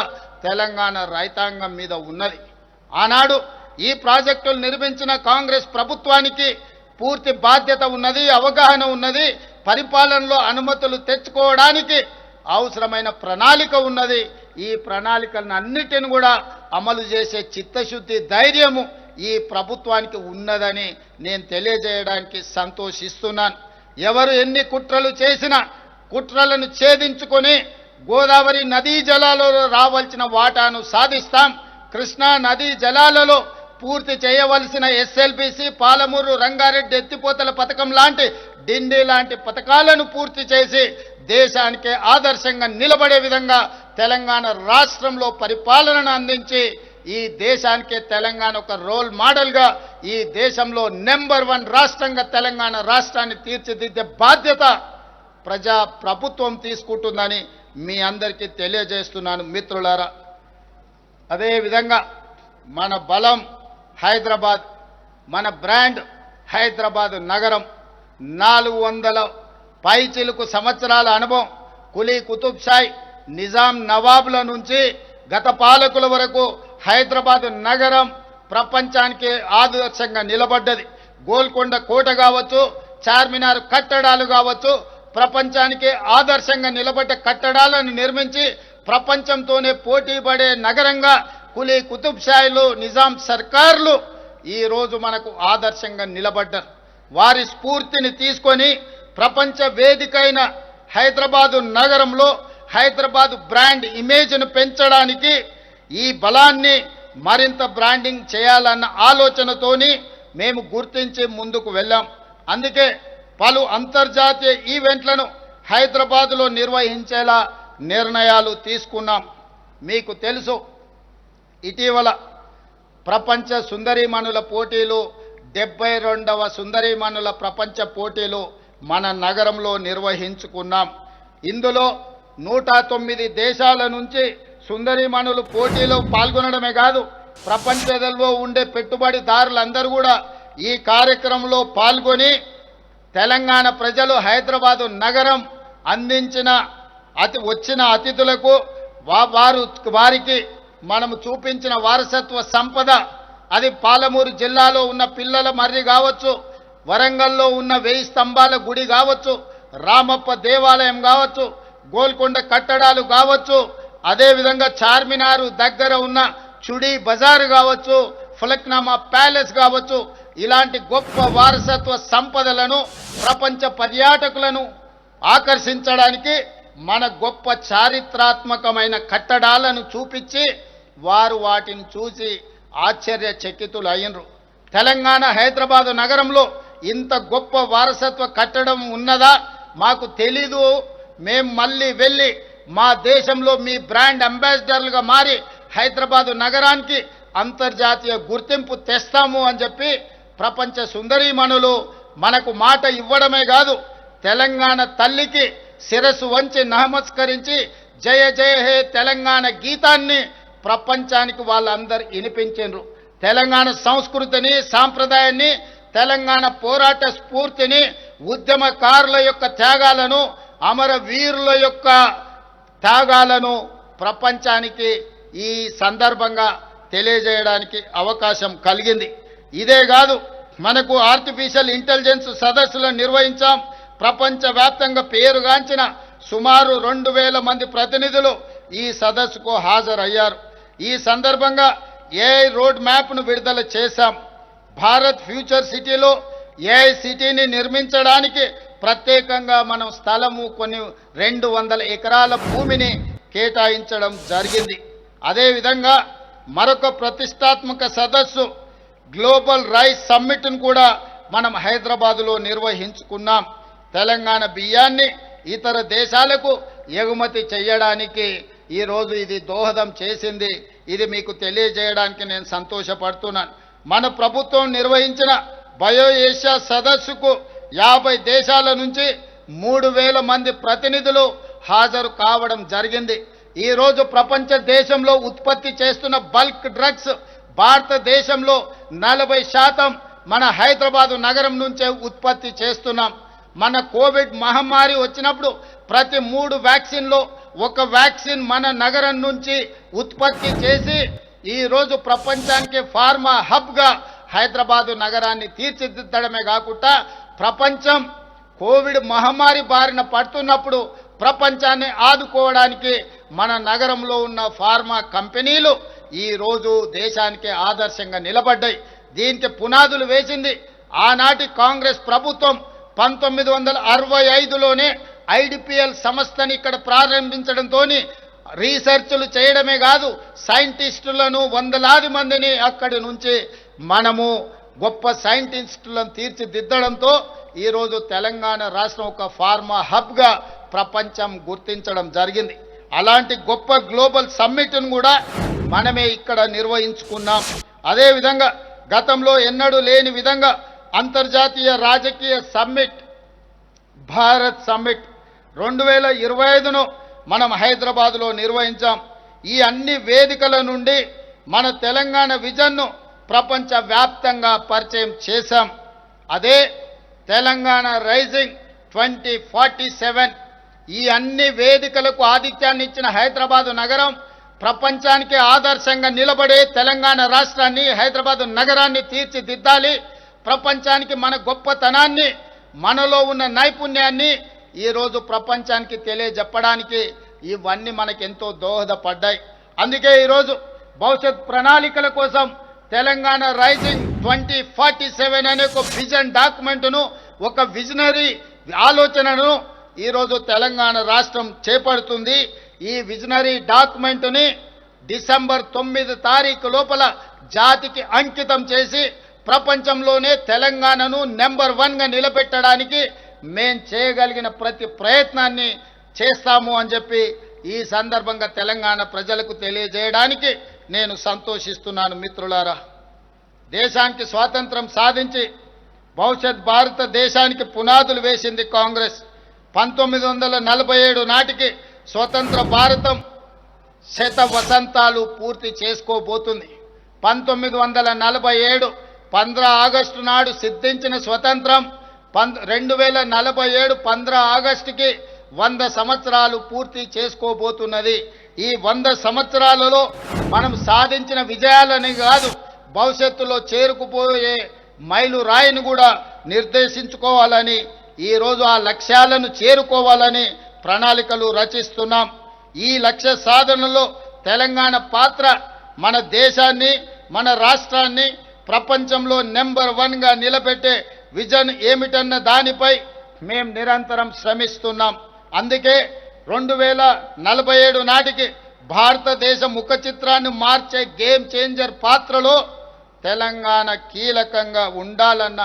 తెలంగాణ రైతాంగం మీద ఉన్నది. ఆనాడు ఈ ప్రాజెక్టులు నిర్మించిన కాంగ్రెస్ ప్రభుత్వానికి పూర్తి బాధ్యత ఉన్నది, అవగాహన ఉన్నది. పరిపాలనలో అనుమతులు తెచ్చుకోవడానికి అవసరమైన ప్రణాళిక ఉన్నది. ఈ ప్రణాళికలను అన్నిటిని కూడా అమలు చేసే చిత్తశుద్ధి, ధైర్యము ఈ ప్రభుత్వానికి ఉన్నదని నేను తెలియజేయడానికి సంతోషిస్తున్నాను. ఎవరు ఎన్ని కుట్రలు చేసినా కుట్రలను ఛేదించుకొని గోదావరి నదీ జలాలలో రావాల్సిన వాటాను సాధిస్తాం. కృష్ణా నదీ జలాలలో పూర్తి చేయవలసిన ఎస్ఎల్బిసి, పాలమూరు, రంగారెడ్డి ఎత్తిపోతల పథకం లాంటి, డిండి లాంటి పథకాలను పూర్తి చేసి దేశానికే ఆదర్శంగా నిలబడే విధంగా తెలంగాణ రాష్ట్రంలో పరిపాలనను అందించి ఈ దేశానికే తెలంగాణ ఒక రోల్ మోడల్గా ఈ దేశంలో నెంబర్ 1 రాష్ట్రంగా తెలంగాణ రాష్ట్రాన్ని తీర్చిదిద్దే బాధ్యత ప్రజా ప్రభుత్వం తీసుకుంటుందని మీ అందరికీ తెలియజేస్తున్నాను మిత్రులారా. అదేవిధంగా మన బలం హైదరాబాద్, మన బ్రాండ్ హైదరాబాద్ నగరం. 400 పైచిలుకు సంవత్సరాల అనుభవం, కులీ కుతుబ్షాయి, నిజాం నవాబుల నుంచి గత పాలకుల వరకు హైదరాబాద్ నగరం ప్రపంచానికి ఆదర్శంగా నిలబడ్డది. గోల్కొండ కోట కావచ్చు, చార్మినార్ కట్టడాలు కావచ్చు, ప్రపంచానికి ఆదర్శంగా నిలబడ్డ కట్టడాలను నిర్మించి ప్రపంచంతోనే పోటీ పడే నగరంగా కులీ కుతుబ్షాయిలు, నిజాం సర్కార్లు ఈరోజు మనకు ఆదర్శంగా నిలబడ్డారు. వారి స్ఫూర్తిని తీసుకొని ప్రపంచ వేదికైన హైదరాబాదు నగరంలో హైదరాబాదు బ్రాండ్ ఇమేజ్ను పెంచడానికి ఈ బలాన్ని మరింత బ్రాండింగ్ చేయాలన్న ఆలోచనతోని మేము గుర్తించి ముందుకు వెళ్ళాం. అందుకే పలు అంతర్జాతీయ ఈవెంట్లను హైదరాబాదులో నిర్వహించేలా నిర్ణయాలు తీసుకున్నాం. మీకు తెలుసు, ఇటీవల ప్రపంచ సుందరీమణుల పోటీలు, 72వ సుందరీమణుల ప్రపంచ పోటీలు మన నగరంలో నిర్వహించుకున్నాం. ఇందులో 109 దేశాల నుంచి సుందరీమణులు పోటీలో పాల్గొనడమే కాదు, ప్రపంచంలో ఉండే పెట్టుబడిదారులందరూ కూడా ఈ కార్యక్రమంలో పాల్గొని తెలంగాణ ప్రజలు హైదరాబాదు నగరం అందించిన వచ్చిన అతిథులకు వారికి మనము చూపించిన వారసత్వ సంపద, అది పాలమూరు జిల్లాలో ఉన్న పిల్లల మర్రి కావచ్చు, వరంగల్లో ఉన్న 1000 స్తంభాల గుడి కావచ్చు, రామప్ప దేవాలయం కావచ్చు, గోల్కొండ కట్టడాలు కావచ్చు, అదేవిధంగా చార్మినారు దగ్గర ఉన్న చుడి బజారు కావచ్చు, ఫలక్నామా ప్యాలెస్ కావచ్చు, ఇలాంటి గొప్ప వారసత్వ సంపదలను ప్రపంచ పర్యాటకులను ఆకర్షించడానికి మన గొప్ప చారిత్రాత్మకమైన కట్టడాలను చూపించి వారు వాటిని చూసి ఆశ్చర్యచకితులు అయినరు. తెలంగాణ హైదరాబాదు నగరంలో ఇంత గొప్ప వారసత్వ కట్టడం ఉన్నదా మాకు తెలీదు, మేము మళ్ళీ వెళ్ళి మా దేశంలో మీ బ్రాండ్ అంబాసిడర్లుగా మారి హైదరాబాదు నగరానికి అంతర్జాతీయ గుర్తింపు తెస్తాము అని చెప్పి ప్రపంచ సుందరీమణులు మనకు మాట ఇవ్వడమే కాదు, తెలంగాణ తల్లికి శిరస్సు వంచి నమస్కరించి జయ జయ హే తెలంగాణ గీతాన్ని ప్రపంచానికి వాళ్ళందరూ వినిపించారు. తెలంగాణ సంస్కృతిని, సాంప్రదాయాన్ని, తెలంగాణ పోరాట స్ఫూర్తిని, ఉద్యమకారుల యొక్క త్యాగాలను, అమరవీరుల యొక్క త్యాగాలను ప్రపంచానికి ఈ సందర్భంగా తెలియజేయడానికి అవకాశం కలిగింది. ఇదే కాదు, మనకు ఆర్టిఫిషియల్ ఇంటెలిజెన్స్ సదస్సులను నిర్వహించాం. ప్రపంచవ్యాప్తంగా పేరుగాంచిన సుమారు 2000 మంది ప్రతినిధులు ఈ సదస్సుకు హాజరయ్యారు. ఈ సందర్భంగా ఏఐ రోడ్ మ్యాప్ను విడుదల చేశాం. భారత్ ఫ్యూచర్ సిటీలో ఏఐ సిటీని నిర్మించడానికి ప్రత్యేకంగా మనం స్థలము కొన్ని 200 ఎకరాల భూమిని కేటాయించడం జరిగింది. అదేవిధంగా మరొక ప్రతిష్టాత్మక సదస్సు గ్లోబల్ రైస్ సమ్మిట్ను కూడా మనం హైదరాబాదులో నిర్వహించుకున్నాం. తెలంగాణ బియ్యాన్ని ఇతర దేశాలకు ఎగుమతి చేయడానికి ఈరోజు ఇది దోహదం చేసింది. ఇది మీకు తెలియజేయడానికి నేను సంతోషపడుతున్నాను. మన ప్రభుత్వం నిర్వహించిన బయో ఏషియా సదస్సుకు 50 దేశాల నుంచి 3000 మంది ప్రతినిధులు హాజరు కావడం జరిగింది. ఈరోజు ప్రపంచ దేశంలో ఉత్పత్తి చేస్తున్న బల్క్ డ్రగ్స్ భారతదేశంలో 40% మన హైదరాబాదు నగరం నుంచే ఉత్పత్తి చేస్తున్నాం. మన కోవిడ్ మహమ్మారి వచ్చినప్పుడు ప్రతి 3 వ్యాక్సిన్లో 1 వ్యాక్సిన్ మన నగరం నుంచి ఉత్పత్తి చేసి ఈరోజు ప్రపంచానికి ఫార్మా హబ్గా హైదరాబాదు నగరాన్ని తీర్చిదిద్దడమే కాకుండా ప్రపంచం కోవిడ్ మహమ్మారి బారిన పడుతున్నప్పుడు ప్రపంచాన్ని ఆదుకోవడానికి మన నగరంలో ఉన్న ఫార్మా కంపెనీలు ఈరోజు దేశానికి ఆదర్శంగా నిలబడ్డాయి. దీనికి పునాదులు వేసింది ఆనాటి కాంగ్రెస్ ప్రభుత్వం. 1965లోనే ఐడిపిఎల్ సంస్థని ఇక్కడ ప్రారంభించడంతో రీసెర్చ్లు చేయడమే కాదు, సైంటిస్టులను 100లాది మందిని అక్కడి నుంచి మనము గొప్ప సైంటిస్టులను తీర్చిదిద్దడంతో ఈరోజు తెలంగాణ రాష్ట్రం ఒక ఫార్మా హబ్గా ప్రపంచం గుర్తించడం జరిగింది. అలాంటి గొప్ప గ్లోబల్ సమ్మిట్ను కూడా మనమే ఇక్కడ నిర్వహించుకున్నాం. అదేవిధంగా గతంలో ఎన్నడూ లేని విధంగా అంతర్జాతీయ రాజకీయ సమ్మిట్ భారత్ సమ్మిట్ 2025ను మనం హైదరాబాదులో నిర్వహించాం. ఈ అన్ని వేదికల నుండి మన తెలంగాణ విజన్ను ప్రపంచ వ్యాప్తంగా పరిచయం చేశాం. అదే తెలంగాణ రైజింగ్ 2047. ఈ అన్ని వేదికలకు ఆతిథ్యాన్ని ఇచ్చిన హైదరాబాదు నగరం ప్రపంచానికి ఆదర్శంగా నిలబడే తెలంగాణ రాష్ట్రాన్ని, హైదరాబాదు నగరాన్ని తీర్చిదిద్దాలి. ప్రపంచానికి మన గొప్పతనాన్ని, మనలో ఉన్న నైపుణ్యాన్ని ఈరోజు ప్రపంచానికి తెలియజెప్పడానికి ఇవన్నీ మనకెంతో దోహదపడ్డాయి. అందుకే ఈరోజు భవిష్యత్ ప్రణాళికల కోసం తెలంగాణ రైజింగ్ 2047 అనే ఒక విజన్ డాక్యుమెంట్ను, ఒక విజనరీ ఆలోచనను ఈరోజు తెలంగాణ రాష్ట్రం చేపడుతుంది. ఈ విజనరీ డాక్యుమెంట్ని డిసెంబర్ 9 తారీఖు లోపల జాతికి అంకితం చేసి ప్రపంచంలోనే తెలంగాణను నెంబర్ 1గా నిలబెట్టడానికి మేం చేయగలిగిన ప్రతి ప్రయత్నాన్ని చేస్తాము అని చెప్పి ఈ సందర్భంగా తెలంగాణ ప్రజలకు తెలియజేయడానికి నేను సంతోషిస్తున్నాను. మిత్రులారా, దేశానికి స్వాతంత్రం సాధించి భవిష్యత్ భారతదేశానికి పునాదులు వేసింది కాంగ్రెస్. 1947 నాటికి స్వతంత్ర భారతం 100 వసంతాలు పూర్తి చేసుకోబోతుంది. 1947 15 ఆగస్టు నాడు సిద్ధించిన స్వతంత్రం 2047 15 ఆగస్టుకి 100 సంవత్సరాలు పూర్తి చేసుకోబోతున్నది. ఈ 100 సంవత్సరాలలో మనం సాధించిన విజయాలని కాదు, భవిష్యత్తులో చేరుకుపోయే మైలు రాయిని కూడా నిర్దేశించుకోవాలని, ఈరోజు ఆ లక్ష్యాలను చేరుకోవాలని ప్రణాళికలు రచిస్తున్నాం. ఈ లక్ష్య సాధనలో తెలంగాణ పాత్ర మన దేశాన్ని, మన రాష్ట్రాన్ని ప్రపంచంలో నెంబర్ 1గా నిలబెట్టే విజన్ ఏమిటన్న దానిపై మేము నిరంతరం శ్రమిస్తున్నాం. అందుకే 2047 నాటికి భారతదేశ ముఖ చిత్రాన్ని మార్చే గేమ్ చేంజర్ పాత్రలో తెలంగాణ కీలకంగా ఉండాలన్న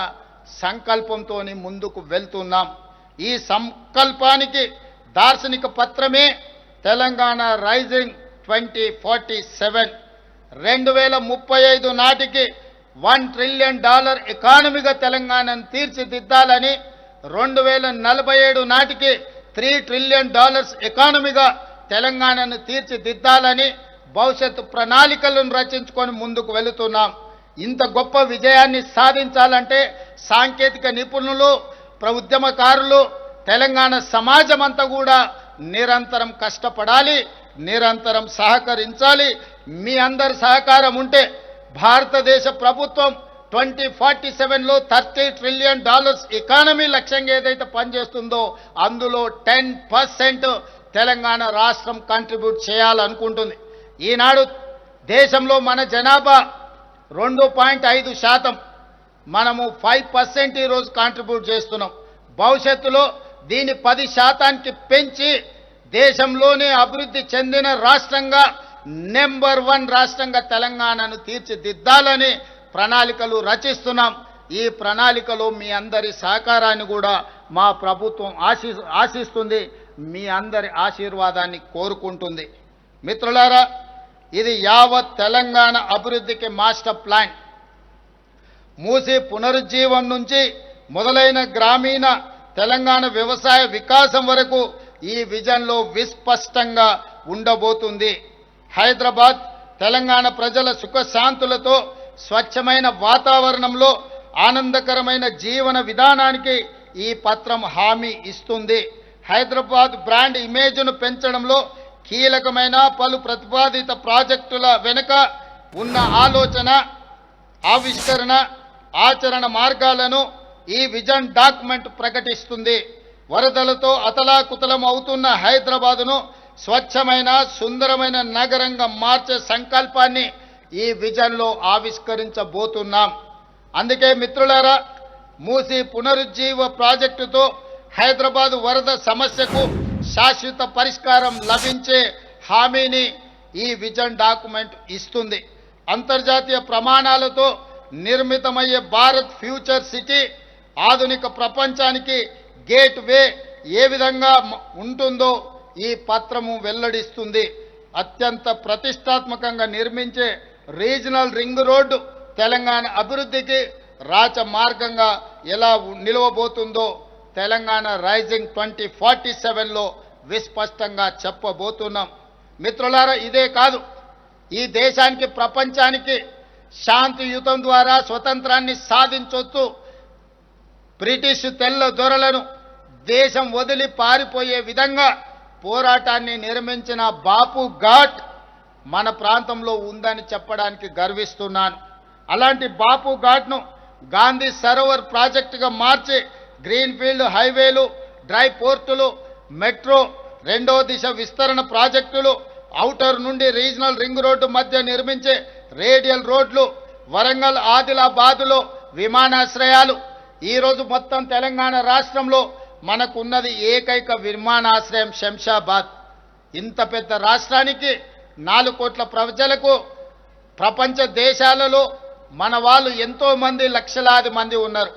సంకల్పంతో ముందుకు వెళ్తున్నాం. ఈ సంకల్పానికి దార్శనిక పత్రమే తెలంగాణ రైజింగ్ 2047 2035 నాటికి $1 ట్రిలియన్ ఎకానమీగా తెలంగాణను తీర్చిదిద్దాలని 2047 నాటికి $3 ట్రిలియన్ ఎకానమీగా తెలంగాణను తీర్చిదిద్దాలని భవిష్యత్తు ప్రణాళికలను రచించుకొని ముందుకు వెళుతున్నాం. ఇంత గొప్ప విజయాన్ని సాధించాలంటే సాంకేతిక నిపుణులు, ఉద్యమకారులు, తెలంగాణ సమాజం అంతా కూడా నిరంతరం కష్టపడాలి, నిరంతరం సహకరించాలి. మీ అందరి సహకారం ఉంటే భారతదేశ ప్రభుత్వం 2047లో $30 ట్రిలియన్ ఎకానమీ లక్ష్యంగా ఏదైతే పనిచేస్తుందో అందులో 10% తెలంగాణ రాష్ట్రం కంట్రిబ్యూట్ చేయాలనుకుంటుంది. ఈనాడు దేశంలో మన జనాభా 2.5%, మనము 5% ఈరోజు కాంట్రిబ్యూట్ చేస్తున్నాం. భవిష్యత్తులో దీన్ని 10% పెంచి దేశంలోనే అభివృద్ధి చెందిన రాష్ట్రంగా నెంబర్ 1 రాష్ట్రంగా తెలంగాణను తీర్చిదిద్దాలని ప్రణాళికలు రచిస్తున్నాం. ఈ ప్రణాళికలో మీ అందరి సహకారాన్ని కూడా మా ప్రభుత్వం ఆశిస్తుంది, మీ అందరి ఆశీర్వాదాన్ని కోరుకుంటుంది. మిత్రులారా, ఇది యావత్ తెలంగాణ అభివృద్ధికి మాస్టర్ ప్లాన్. మూసి పునరుజ్జీవం నుంచి మొదలైన గ్రామీణ తెలంగాణ వ్యవసాయ వికాసం వరకు ఈ విజన్లో విస్పష్టంగా ఉండబోతుంది. హైదరాబాద్ తెలంగాణ ప్రజల సుఖశాంతులతో స్వచ్ఛమైన వాతావరణంలో ఆనందకరమైన జీవన విధానానికి ఈ పత్రం హామీ ఇస్తుంది. హైదరాబాద్ బ్రాండ్ ఇమేజ్ను పెంచడంలో కీలకమైన పలు ప్రతిపాదిత ప్రాజెక్టుల వెనుక ఉన్న ఆలోచన, ఆవిష్కరణ, ఆచరణ మార్గాలను ఈ విజన్ డాక్యుమెంట్ ప్రకటిస్తుంది. వరదలతో అతలాకుతలం అవుతున్న హైదరాబాదును స్వచ్ఛమైన సుందరమైన నగరంగా మార్చే సంకల్పాన్ని ఈ విజన్లో ఆవిష్కరించబోతున్నాం. అందుకే మిత్రులారా, మూసి పునరుజ్జీవ ప్రాజెక్టుతో హైదరాబాదు వరద సమస్యకు శాశ్వత పరిష్కారం లభించే హామీని ఈ విజన్ డాక్యుమెంట్ ఇస్తుంది. అంతర్జాతీయ ప్రమాణాలతో నిర్మితమయ్యే భారత్ ఫ్యూచర్ సిటీ ఆధునిక ప్రపంచానికి గేట్ వే ఏ విధంగా ఉంటుందో ఈ పత్రము వెల్లడిస్తుంది. అత్యంత ప్రతిష్టాత్మకంగా నిర్మించే రీజనల్ రింగ్ రోడ్డు తెలంగాణ అభివృద్ధికి రాచమార్గంగా ఎలా నిలవబోతుందో తెలంగాణ రైజింగ్ 2047లో విస్పష్టంగా చెప్పబోతున్నాం. మిత్రులారా, ఇదే కాదు, ఈ దేశానికి ప్రపంచానికి శాంతియుతం ద్వారా స్వతంత్రాన్ని సాధించొచ్చు. బ్రిటిష్ తెల్ల దొరలను దేశం వదిలి పారిపోయే విధంగా పోరాటాన్ని నిర్మించిన బాపు ఘాట్ మన ప్రాంతంలో ఉందని చెప్పడానికి గర్విస్తున్నాను. అలాంటి బాపు ఘాట్ను గాంధీ సరోవర్ ప్రాజెక్టుగా మార్చి గ్రీన్ఫీల్డ్ హైవేలు, డ్రై పోర్టులు, మెట్రో, రెండో దిశ విస్తరణ ప్రాజెక్టులు, ఔటర్ నుండి రీజనల్ రింగ్ రోడ్డు మధ్య నిర్మించే రేడియల్ రోడ్లు, వరంగల్ ఆదిలాబాదులో విమానాశ్రయాలు. ఈరోజు మొత్తం తెలంగాణ రాష్ట్రంలో మనకున్నది ఏకైక విమానాశ్రయం శంషాబాద్. ఇంత పెద్ద రాష్ట్రానికి 4 కోట్ల ప్రజలకు ప్రపంచ దేశాలలో మన వాళ్ళు ఎంతోమంది లక్షలాది మంది ఉన్నారు,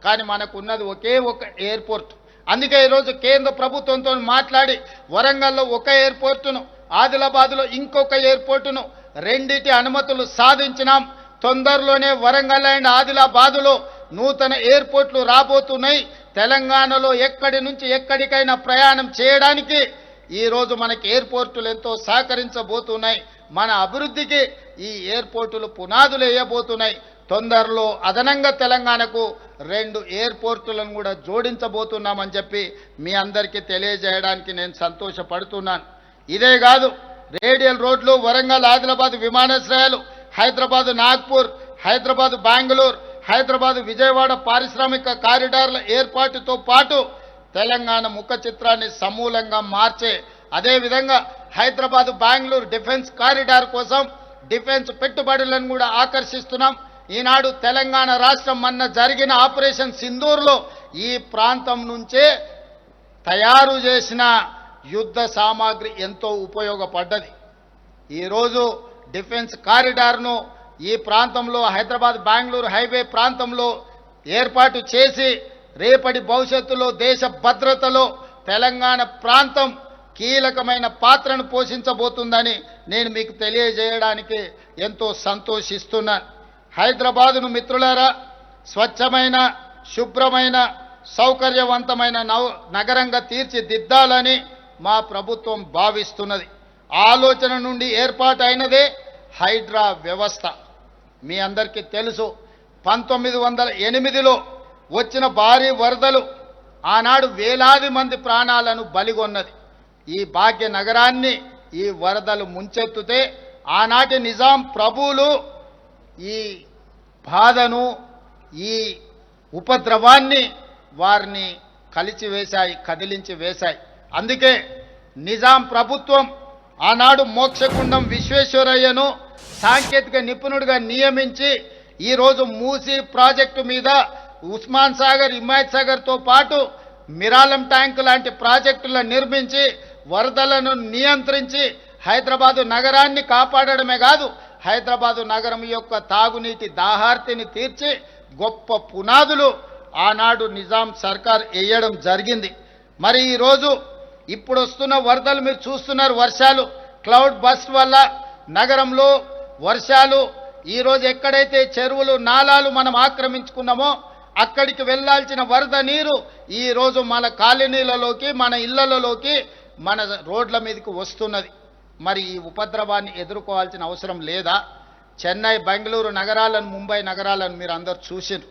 కానీ మనకున్నది ఒకే ఒక ఎయిర్పోర్ట్. అందుకే ఈరోజు కేంద్ర ప్రభుత్వంతో మాట్లాడి వరంగల్లో ఒక ఎయిర్పోర్టును, ఆదిలాబాద్లో ఇంకొక ఎయిర్పోర్టును, రెండిటి అనుమతులు సాధించినాం. తొందరలోనే వరంగల్ అండ్ ఆదిలాబాదులో నూతన ఎయిర్పోర్ట్లు రాబోతున్నాయి. తెలంగాణలో ఎక్కడి నుంచి ఎక్కడికైనా ప్రయాణం చేయడానికి ఈరోజు మనకి ఎయిర్పోర్టులు ఎంతో సహకరించబోతున్నాయి. మన అభివృద్ధికి ఈ ఎయిర్పోర్టులు పునాదులు వేయబోతున్నాయి. తొందరలో అదనంగా తెలంగాణకు 2 ఎయిర్పోర్టులను కూడా జోడించబోతున్నామని చెప్పి మీ అందరికీ తెలియజేయడానికి నేను సంతోషపడుతున్నాను. ఇదే కాదు, రేడియల్ రోడ్లు, వరంగల్ ఆదిలాబాద్ విమానాశ్రయాలు, హైదరాబాద్ నాగ్పూర్, హైదరాబాద్ బెంగళూరు, హైదరాబాద్ విజయవాడ పారిశ్రామిక కారిడార్ల ఏర్పాటుతో పాటు తెలంగాణ ముఖ చిత్రాన్ని సమూలంగా మార్చే, అదేవిధంగా హైదరాబాద్ బెంగళూరు డిఫెన్స్ కారిడార్ కోసం డిఫెన్స్ పెట్టుబడులను కూడా ఆకర్షిస్తున్నాం. ఈనాడు తెలంగాణ రాష్ట్రం మొన్న జరిగిన ఆపరేషన్ సింధూర్లో ఈ ప్రాంతం నుంచే తయారు చేసిన యుద్ధ సామాగ్రి ఎంతో ఉపయోగపడ్డది. ఈరోజు డిఫెన్స్ కారిడార్ను ఈ ప్రాంతంలో హైదరాబాద్ బెంగళూరు హైవే ప్రాంతంలో ఏర్పాటు చేసి రేపటి భవిష్యత్తులో దేశ భద్రతలో తెలంగాణ ప్రాంతం కీలకమైన పాత్రను పోషించబోతుందని నేను మీకు తెలియజేయడానికి ఎంతో సంతోషిస్తున్నాను. హైదరాబాదును మిత్రులారా స్వచ్ఛమైన, శుభ్రమైన, సౌకర్యవంతమైన నగరంగా తీర్చిదిద్దాలని మా ప్రభుత్వం భావిస్తున్నది. ఆలోచన నుండి ఏర్పాటైనదే హైడ్రా వ్యవస్థ. మీ అందరికీ తెలుసు, 1908లో వచ్చిన భారీ వరదలు ఆనాడు వేలాది మంది ప్రాణాలను బలిగొన్నది. ఈ భాగ్య నగరాన్ని ఈ వరదలు ముంచెత్తుతే ఆనాటి నిజాం ప్రభువులు ఈ బాధను, ఈ ఉపద్రవాన్ని వారిని కలిచివేశాయి, కదిలించి వేశాయి. అందుకే నిజాం ప్రభుత్వం ఆనాడు మోక్షగుండం విశ్వేశ్వరయ్యను సాంకేతిక నిపుణుడిగా నియమించి ఈరోజు మూసీ ప్రాజెక్టు మీద ఉస్మాన్ సాగర్, హిమాయత్ సాగర్తో పాటు మిరాలం ట్యాంక్ లాంటి ప్రాజెక్టులను నిర్మించి వరదలను నియంత్రించి హైదరాబాదు నగరాన్ని కాపాడడమే కాదు, హైదరాబాదు నగరం యొక్క తాగునీటి దాహార్తిని తీర్చి గొప్ప పునాదులు ఆనాడు నిజాం సర్కార్ వేయడం జరిగింది. మరి ఈరోజు ఇప్పుడు వస్తున్న వరదలు మీరు చూస్తున్నారు. వర్షాలు క్లౌడ్ బస్ట్ వల్ల నగరంలో వర్షాలు ఈరోజు ఎక్కడైతే చెరువులు, నాలాలు మనం ఆక్రమించుకున్నామో అక్కడికి వెళ్ళాల్సిన వరద నీరు ఈరోజు మన కాలనీలలోకి, మన ఇళ్లలోకి, మన రోడ్ల మీదకి వస్తున్నది. మరి ఈ ఉపద్రవాన్ని ఎదుర్కోవాల్సిన అవసరం లేదా? చెన్నై, బెంగళూరు నగరాలను, ముంబై నగరాలను మీరు అందరు చూసినారు.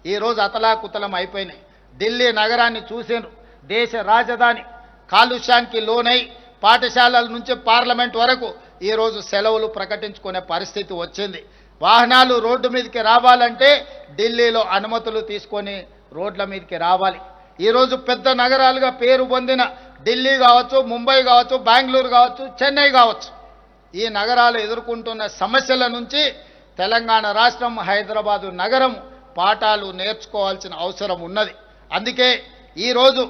ఈరోజు అతలాకుతలం అయిపోయినాయి. ఢిల్లీ నగరాన్ని చూసినారు. దేశ రాజధాని కాలుష్యానికి లోనై పాఠశాలల నుంచి పార్లమెంట్ వరకు ఈరోజు సెలవులు ప్రకటించుకునే పరిస్థితి వచ్చింది. వాహనాలు రోడ్డు మీదకి రావాలంటే ఢిల్లీలో అనుమతులు తీసుకొని రోడ్ల మీదకి రావాలి. ఈరోజు పెద్ద నగరాలుగా పేరు పొందిన ఢిల్లీ కావచ్చు, ముంబై కావచ్చు, బెంగళూరు కావచ్చు, చెన్నై కావచ్చు, ఈ నగరాలు ఎదుర్కొంటున్న సమస్యల నుంచి తెలంగాణ రాష్ట్రం, హైదరాబాదు నగరం పాఠాలు నేర్చుకోవాల్సిన అవసరం ఉన్నది. అందుకే ఈరోజు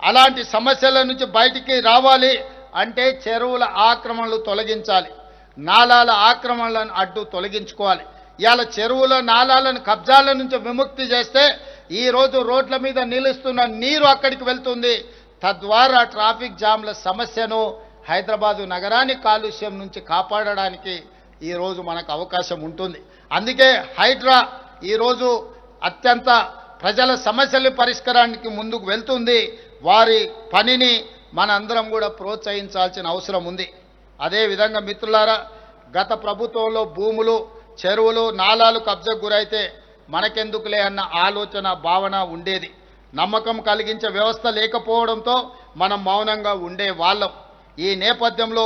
అలాంటి సమస్యల నుంచి బయటికి రావాలి అంటే చెరువుల ఆక్రమణలు తొలగించాలి, నాలాల ఆక్రమణలను అడ్డు తొలగించుకోవాలి. ఇవాళ చెరువుల, నాలాలను కబ్జాల నుంచి విముక్తి చేస్తే ఈరోజు రోడ్ల మీద నిలుస్తున్న నీరు అక్కడికి వెళ్తుంది. తద్వారా ట్రాఫిక్ జామ్ల సమస్యను, హైదరాబాదు నగరాన్ని కాలుష్యం నుంచి కాపాడడానికి ఈరోజు మనకు అవకాశం ఉంటుంది. అందుకే హైడ్రా ఈరోజు అత్యంత ప్రజల సమస్యల పరిష్కారానికి ముందుకు వెళ్తుంది. వారి పనిని మనందరం కూడా ప్రోత్సహించాల్సిన అవసరం ఉంది. అదేవిధంగా మిత్రులారా, గత ప్రభుత్వంలో భూములు, చెరువులు, నాలాలు కబ్జకు గురైతే మనకెందుకులే అన్న ఆలోచన, భావన ఉండేది. నమ్మకం కలిగించే వ్యవస్థ లేకపోవడంతో మనం మౌనంగా ఉండే వాళ్ళం. ఈ నేపథ్యంలో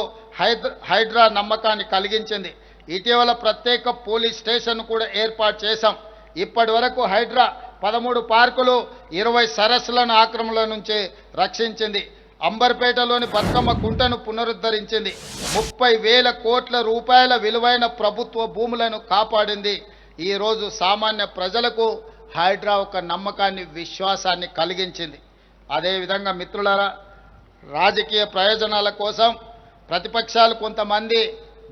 హైడ్రా నమ్మకాన్ని కలిగించింది. ఇటీవల ప్రత్యేక పోలీస్ స్టేషన్ కూడా ఏర్పాటు చేశాం. ఇప్పటి వరకు హైడ్రా 13 పార్కులు, 20 సరస్సులను ఆక్రమణల నుంచి రక్షించింది. అంబర్పేటలోని బతుకమ్మ కుంటను పునరుద్ధరించింది. 30,000 కోట్ల రూపాయల విలువైన ప్రభుత్వ భూములను కాపాడింది. ఈరోజు సామాన్య ప్రజలకు హైడ్రా ఒక నమ్మకాన్ని, విశ్వాసాన్ని కలిగించింది. అదేవిధంగా మిత్రులారా, రాజకీయ ప్రయోజనాల కోసం ప్రతిపక్షాలు కొంతమంది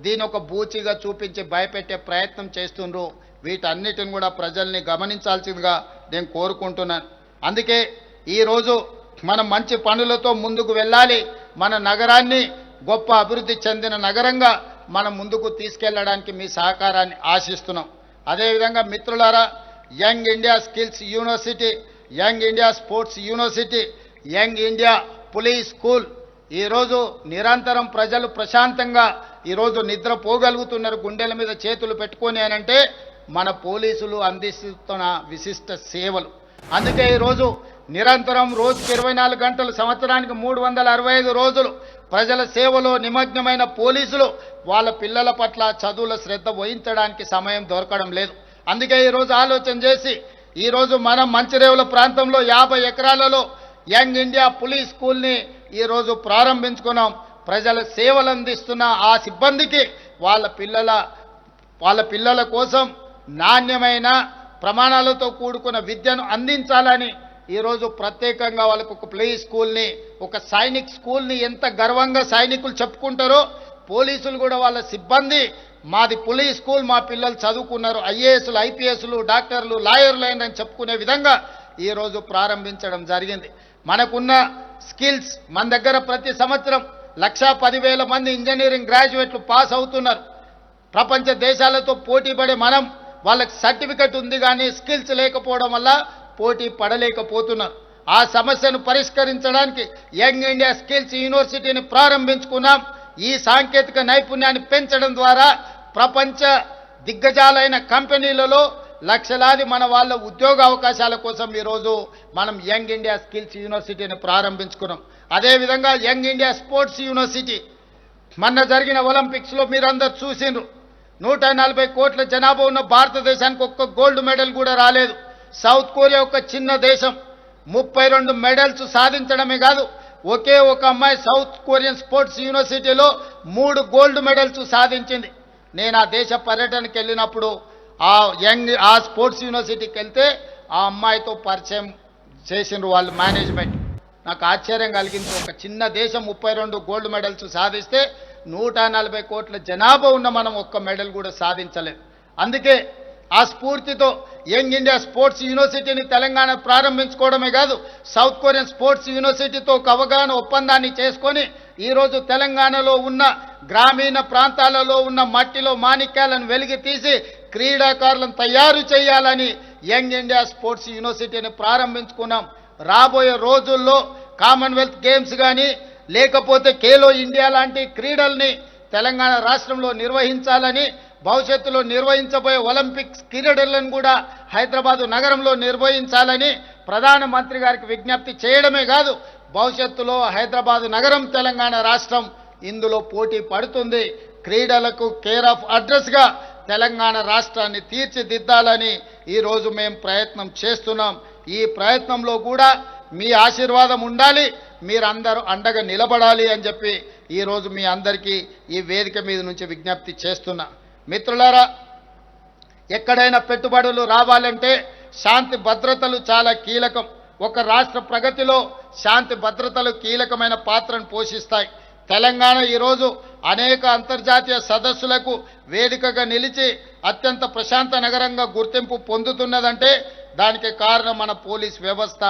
దీని ఒక బూచిగా చూపించి భయపెట్టే ప్రయత్నం చేస్తుండ్రు. వీటన్నిటిని కూడా ప్రజల్ని గమనించాల్సిందిగా నేను కోరుకుంటున్నాను. అందుకే ఈరోజు మనం మంచి పనులతో ముందుకు వెళ్ళాలి. మన నగరాన్ని గొప్ప అభివృద్ధి చెందిన నగరంగా మనం ముందుకు తీసుకెళ్లడానికి మీ సహకారాన్ని ఆశిస్తున్నాం. అదేవిధంగా మిత్రులారా, young India skills university, young India sports university, young India police school ఈరోజు నిరంతరం ప్రజలు ప్రశాంతంగా ఈరోజు నిద్రపోగలుగుతున్నారు గుండెల మీద చేతులు పెట్టుకొని అనంటే మన పోలీసులు అందిస్తున్న విశిష్ట సేవలు. అందుకే ఈరోజు నిరంతరం రోజుకి 24 గంటలు, సంవత్సరానికి 365 రోజులు ప్రజల సేవలో నిమగ్నమైన పోలీసులు వాళ్ళ పిల్లల పట్ల చదువుల శ్రద్ధ వహించడానికి సమయం దొరకడం లేదు. అందుకే ఈరోజు ఆలోచన చేసి ఈరోజు మనం మంచిరేవుల ప్రాంతంలో 50 ఎకరాలలో యంగ్ ఇండియా పోలీస్ స్కూల్ని ఈరోజు ప్రారంభించుకున్నాం. ప్రజల సేవలు అందిస్తున్న ఆ సిబ్బందికి వాళ్ళ పిల్లల కోసం నాణ్యమైన ప్రమాణాలతో కూడుకున్న విద్యను అందించాలని ఈరోజు ప్రత్యేకంగా వాళ్ళకు ఒక ప్లే స్కూల్ని, ఒక సైనిక్ స్కూల్ని ఎంత గర్వంగా సైనికులు చెప్పుకుంటారో పోలీసులు కూడా వాళ్ళ సిబ్బంది మాది పోలీస్ స్కూల్, మా పిల్లలు చదువుకున్నారు, ఐఏఎస్లు, ఐపీఎస్లు, డాక్టర్లు, లాయర్లు అని చెప్పుకునే విధంగా ఈరోజు ప్రారంభించడం జరిగింది. మనకున్న స్కిల్స్ మన దగ్గర ప్రతి సంవత్సరం 1,10,000 మంది ఇంజనీరింగ్ గ్రాడ్యుయేట్లు పాస్ అవుతున్నారు. ప్రపంచ దేశాలతో పోటీ పడే మనం వాళ్ళకి సర్టిఫికెట్ ఉంది కానీ స్కిల్స్ లేకపోవడం వల్ల పోటీ పడలేకపోతున్నారు. ఆ సమస్యను పరిష్కరించడానికి యంగ్ ఇండియా స్కిల్స్ యూనివర్సిటీని ప్రారంభించుకున్నాం. ఈ సాంకేతిక నైపుణ్యాన్ని పెంచడం ద్వారా ప్రపంచ దిగ్గజాలైన కంపెనీలలో లక్షలాది మన వాళ్ళ ఉద్యోగ అవకాశాల కోసం ఈరోజు మనం యంగ్ ఇండియా స్కిల్స్ యూనివర్సిటీని ప్రారంభించుకున్నాం. అదేవిధంగా యంగ్ ఇండియా స్పోర్ట్స్ యూనివర్సిటీ మొన్న జరిగిన ఒలింపిక్స్లో మీరందరూ చూసిండ్రు. 140 కోట్ల జనాభా ఉన్న భారతదేశానికి ఒక్క గోల్డ్ మెడల్ కూడా రాలేదు. సౌత్ కొరియా ఒక చిన్న దేశం 32 మెడల్స్ సాధించడమే కాదు, ఒకే ఒక అమ్మాయి సౌత్ కొరియన్ స్పోర్ట్స్ యూనివర్సిటీలో 3 గోల్డ్ మెడల్స్ సాధించింది. నేను ఆ దేశ పర్యటనకి వెళ్ళినప్పుడు ఆ స్పోర్ట్స్ యూనివర్సిటీకి వెళ్తే ఆ అమ్మాయితో పరిచయం చేసిండ్రు వాళ్ళు మేనేజ్మెంట్. నాకు ఆశ్చర్యం కలిగింది. ఒక చిన్న దేశం 32 గోల్డ్ మెడల్స్ సాధిస్తే 140 కోట్ల జనాభా ఉన్న మనం ఒక్క మెడల్ కూడా సాధించలేదు. అందుకే ఆ స్ఫూర్తితో యంగ్ ఇండియా స్పోర్ట్స్ యూనివర్సిటీని తెలంగాణ ప్రారంభించుకోవడమే కాదు, సౌత్ కొరియన్ స్పోర్ట్స్ యూనివర్సిటీతో ఒక అవగాహన ఒప్పందాన్ని చేసుకొని ఈరోజు తెలంగాణలో ఉన్న గ్రామీణ ప్రాంతాలలో ఉన్న మట్టిలో మాణిక్యాలను వెలికి తీసి క్రీడాకారులను తయారు చేయాలని యంగ్ ఇండియా స్పోర్ట్స్ యూనివర్సిటీని ప్రారంభించుకున్నాం. రాబోయే రోజుల్లో కామన్వెల్త్ గేమ్స్ కానీ లేకపోతే ఖేలో ఇండియా లాంటి క్రీడల్ని తెలంగాణ రాష్ట్రంలో నిర్వహించాలని, భవిష్యత్తులో నిర్వహించబోయే ఒలింపిక్స్ క్రీడలను కూడా హైదరాబాదు నగరంలో నిర్వహించాలని ప్రధానమంత్రి గారికి విజ్ఞప్తి చేయడమే కాదు, భవిష్యత్తులో హైదరాబాదు నగరం తెలంగాణ రాష్ట్రం ఇందులో పోటీ పడుతుంది. క్రీడలకు కేర్ ఆఫ్ అడ్రస్గా తెలంగాణ రాష్ట్రాన్ని తీర్చిదిద్దాలని ఈరోజు మేము ప్రయత్నం చేస్తున్నాం. ఈ ప్రయత్నంలో కూడా మీ ఆశీర్వాదం ఉండాలి, మీరందరూ అండగా నిలబడాలి అని చెప్పి ఈరోజు మీ అందరికీ ఈ వేదిక మీద నుంచి విజ్ఞప్తి చేస్తున్నా. మిత్రులారా, ఎక్కడైనా పెట్టుబడులు రావాలంటే శాంతి భద్రతలు చాలా కీలకం. ఒక రాష్ట్ర ప్రగతిలో శాంతి భద్రతలు కీలకమైన పాత్రను పోషిస్తాయి. తెలంగాణ ఈరోజు అనేక అంతర్జాతీయ సదస్సులకు వేదికగా నిలిచి అత్యంత ప్రశాంత నగరంగా గుర్తింపు పొందుతున్నదంటే దానికి కారణం మన పోలీస్ వ్యవస్థ.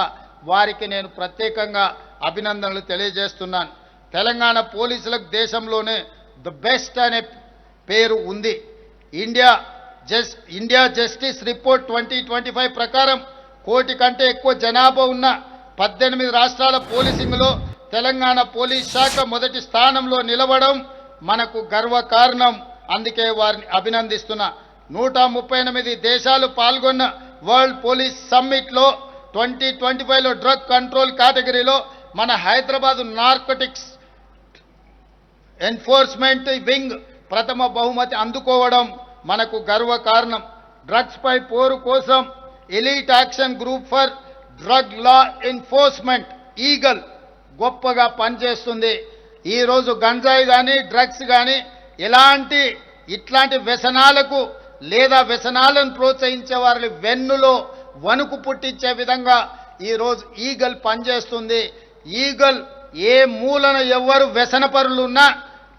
వారికి నేను ప్రత్యేకంగా అభినందనలు తెలియజేస్తున్నాను. తెలంగాణ పోలీసులకు దేశంలోనే ది బెస్ట్ అనే పేరు ఉంది. ఇండియా జస్టిస్ రిపోర్ట్ 2025 ప్రకారం 1 కోటి కంటే ఎక్కువ జనాభా ఉన్న 18 రాష్ట్రాల పోలీసింగ్లో తెలంగాణ పోలీస్ శాఖ మొదటి స్థానంలో నిలవడం మనకు గర్వకారణం. అందుకే వారిని అభినందిస్తున్నా. 138 దేశాలు పాల్గొన్న వరల్డ్ పోలీస్ సమ్మిట్లో 2025లో డ్రగ్ కంట్రోల్ కేటగిరీలో మన హైదరాబాద్ నార్కోటిక్స్ ఎన్ఫోర్స్మెంట్ వింగ్ ప్రథమ బహుమతి అందుకోవడం మనకు గర్వకారణం. డ్రగ్స్ పై పోరు కోసం elite action group for drug law enforcement eagle గొప్పగా పనిచేస్తుంది. ఈరోజు గంజాయి కానీ డ్రగ్స్ కానీ ఇట్లాంటి వ్యసనాలకు లేదా వ్యసనాలను ప్రోత్సహించే వారి వెన్నులో వణుకు పుట్టించే విధంగా ఈరోజు ఈగల్ పనిచేస్తుంది. ఈగల్ ఏ మూలన ఎవరు వ్యసనపరులు ఉన్నా,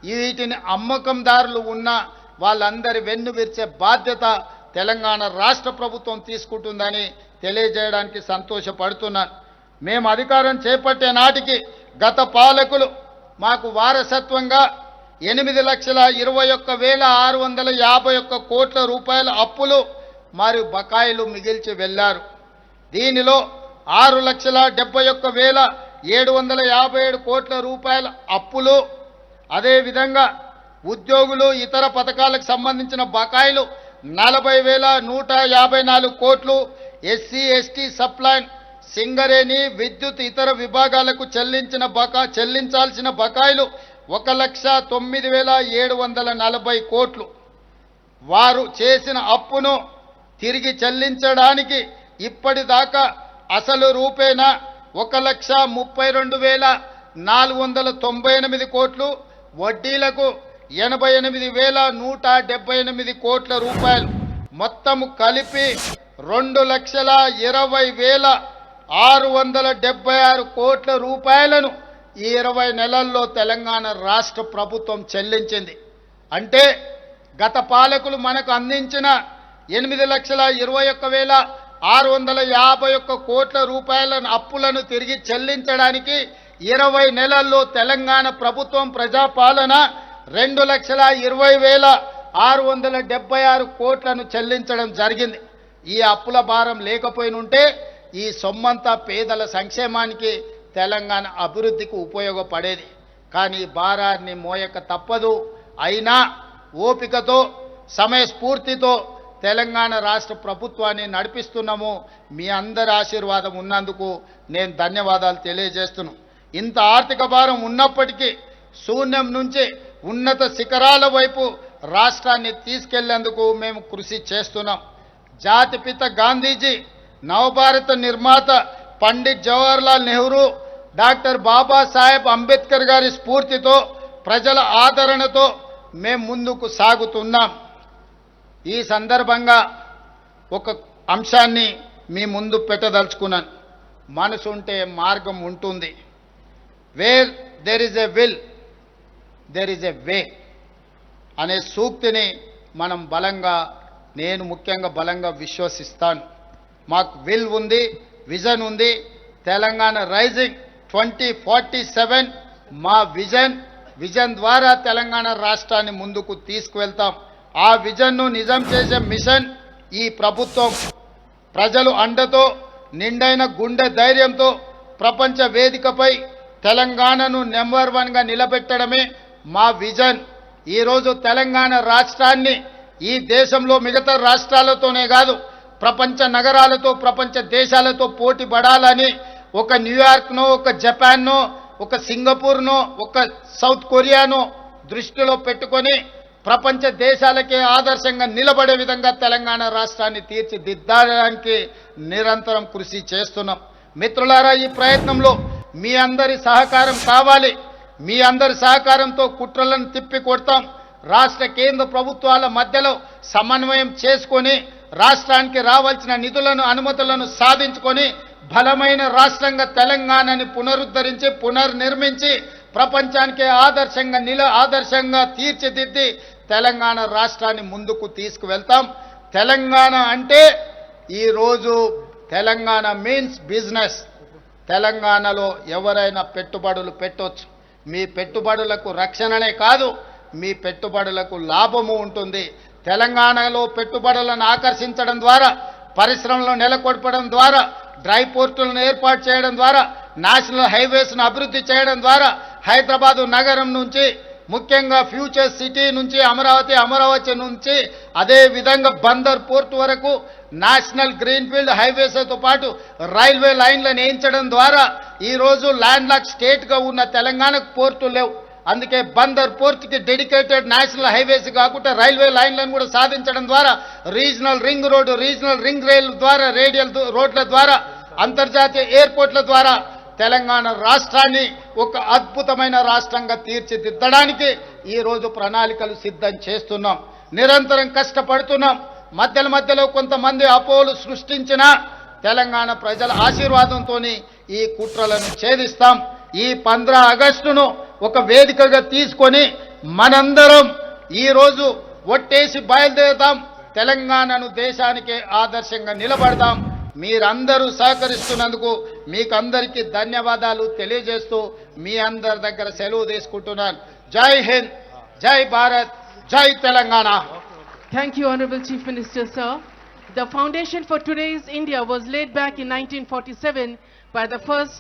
వీటిని అమ్మకందారులు ఉన్నా వాళ్ళందరి వెన్ను విరిచే బాధ్యత తెలంగాణ రాష్ట్ర ప్రభుత్వం తీసుకుంటుందని తెలియజేయడానికి సంతోషపడుతున్నాను. మేము అధికారం చేపట్టే నాటికి గత పాలకులు మాకు వారసత్వంగా 8,21,651 కోట్ల రూపాయల అప్పులు మరియు బకాయిలు మిగిల్చి వెళ్ళారు. దీనిలో 6,71,757 కోట్ల రూపాయల అప్పులు, అదేవిధంగా ఉద్యోగులు ఇతర పథకాలకు సంబంధించిన బకాయిలు 40,154 కోట్లు, ఎస్సీ ఎస్టీ సప్లైన్ సింగరేణి విద్యుత్ ఇతర విభాగాలకు చెల్లించాల్సిన బకాయిలు 1,09,740 కోట్లు. వారు చేసిన అప్పును తిరిగి చెల్లించడానికి ఇప్పటిదాకా అసలు రూపేణా 1,32,498 కోట్లు, వడ్డీలకు 88,178 కోట్ల రూపాయలు, మొత్తము కలిపి 2,20,676 కోట్ల రూపాయలను ఈ 20 నెలల్లో తెలంగాణ రాష్ట్ర ప్రభుత్వం చెల్లించింది. అంటే గత పాలకులు మనకు అందించిన 8,21,651 కోట్ల రూపాయల అప్పులను తిరిగి చెల్లించడానికి 20 నెలల్లో తెలంగాణ ప్రభుత్వం ప్రజాపాలన 2,20,676 కోట్లను చెల్లించడం జరిగింది. ఈ అప్పుల భారం లేకపోయినుంటే ఈ సొమ్మంతా పేదల సంక్షేమానికి తెలంగాణ అభివృద్ధికి ఉపయోగపడేది. కానీ భారాన్ని మోయక తప్పదు. అయినా ఓపికతో సమయస్ఫూర్తితో తెలంగాణ రాష్ట్ర ప్రభుత్వాన్ని నడిపిస్తున్నాము. మీ అందరి ఆశీర్వాదం ఉన్నందుకు నేను ధన్యవాదాలు తెలియజేస్తున్నాను. ఇంత ఆర్థిక భారం ఉన్నప్పటికీ శూన్యం నుంచి ఉన్నత శిఖరాల వైపు రాష్ట్రాన్ని తీసుకెళ్లేందుకు మేము కృషి చేస్తున్నాం. జాతిపిత గాంధీజీ, నవభారత నిర్మాత పండిట్ జవహర్లాల్ నెహ్రూ, డాక్టర్ బాబాసాహెబ్ అంబేద్కర్ గారి స్ఫూర్తితో ప్రజల ఆదరణతో మేము ముందుకు సాగుతున్నాం. ఈ సందర్భంగా ఒక అంశాన్ని మీ ముందు పెట్టదలుచుకున్నాను. మనసు ఉంటే మార్గం ఉంటుంది. Where there is a will there is a way అనే సూక్తిని మనం నేను ముఖ్యంగా బలంగా విశ్వసిస్తాను. మాకు విల్ ఉంది, విజన్ ఉంది. తెలంగాణ రైజింగ్ 2047 మా విజన్ ద్వారా తెలంగాణ రాష్ట్రాన్ని ముందుకు తీసుకువెళ్తాం. ఆ విజన్ను నిజం చేసే మిషన్ ఈ ప్రభుత్వం. ప్రజలు అండతో నిండైన గుండె ధైర్యంతో ప్రపంచ వేదికపై తెలంగాణను నెంబర్ 1గా నిలబెట్టడమే మా విజన్. ఈరోజు తెలంగాణ రాష్ట్రాన్ని ఈ దేశంలో మిగతా రాష్ట్రాలతోనే కాదు, ప్రపంచ నగరాలతో, ప్రపంచ దేశాలతో పోటీ పడాలని ఒక న్యూయార్క్నో, ఒక జపాన్నో, ఒక సింగపూర్నో, ఒక సౌత్ కొరియానో దృష్టిలో పెట్టుకొని ప్రపంచ దేశాలకే ఆదర్శంగా నిలబడే విధంగా తెలంగాణ రాష్ట్రాన్ని తీర్చిదిద్దడానికి నిరంతరం కృషి చేస్తున్నాం. మిత్రులారా, ఈ ప్రయత్నంలో మీ అందరి సహకారం కావాలి. మీ అందరి సహకారంతో కుట్రలను తిప్పి కొడతాం. రాష్ట్ర కేంద్ర ప్రభుత్వాల మధ్యలో సమన్వయం చేసుకొని రాష్ట్రానికి రావాల్సిన నిధులను, అనుమతులను సాధించుకొని బలమైన రాష్ట్రంగా తెలంగాణని పునరుద్ధరించి పునర్నిర్మించి ప్రపంచానికి ఆదర్శంగా తీర్చిదిద్ది తెలంగాణ రాష్ట్రాన్ని ముందుకు తీసుకువెళ్తాం. తెలంగాణ అంటే ఈరోజు తెలంగాణ మీన్స్ బిజినెస్. తెలంగాణలో ఎవరైనా పెట్టుబడులు పెట్టొచ్చు. మీ పెట్టుబడులకు రక్షణనే కాదు, మీ పెట్టుబడులకు లాభము ఉంటుంది. తెలంగాణలో పెట్టుబడులను ఆకర్షించడం ద్వారా, పరిశ్రమలను నెలకొల్పడం ద్వారా, డ్రై పోర్టులను ఏర్పాటు చేయడం ద్వారా, నేషనల్ హైవేస్ను అభివృద్ధి చేయడం ద్వారా హైదరాబాదు నగరం నుంచి, ముఖ్యంగా ఫ్యూచర్ సిటీ నుంచి అమరావతి నుంచి, అదే విధంగా బందర్ పోర్టు వరకు నేషనల్ గ్రీన్ఫీల్డ్ హైవేస్తో పాటు రైల్వే లైన్లను వేయించడం ద్వారా ఈరోజు ల్యాండ్ లాక్ స్టేట్గా ఉన్న తెలంగాణకు పోర్టు లేవు. అందుకే బందర్ పోర్టుకి డెడికేటెడ్ నేషనల్ హైవేస్ కాకుండా రైల్వే లైన్లను కూడా సాధించడం ద్వారా, regional ring road, regional ring rail ద్వారా, రేడియల్ రోడ్ల ద్వారా, అంతర్జాతీయ ఎయిర్పోర్ట్ల ద్వారా తెలంగాణ రాష్ట్రాన్ని ఒక అద్భుతమైన రాష్ట్రంగా తీర్చిదిద్దడానికి ఈరోజు ప్రణాళికలు సిద్ధం చేస్తున్నాం. నిరంతరం కష్టపడుతున్నాం. మధ్యలో కొంతమంది అపోలు సృష్టించిన తెలంగాణ ప్రజల ఆశీర్వాదంతో ఈ కుట్రలను ఛేదిస్తాం. ఈ 15 ఆగస్టును ఒక వేదికగా తీసుకొని మనందరం ఈరోజు ఒట్టేసి బయలుదేరుతాం. తెలంగాణను దేశానికి ఆదర్శంగా నిలబడదాం. మీరందరూ సహకరిస్తున్నందుకు మీకందరికీ ధన్యవాదాలు తెలియజేస్తూ మీ అందరి దగ్గర సెలవు తీసుకుంటున్నాను. జై హింద్, జై భారత్, జై Telangana. Thank you, Honorable Chief Minister, sir. The foundation for today's India was laid back in 1947 by the first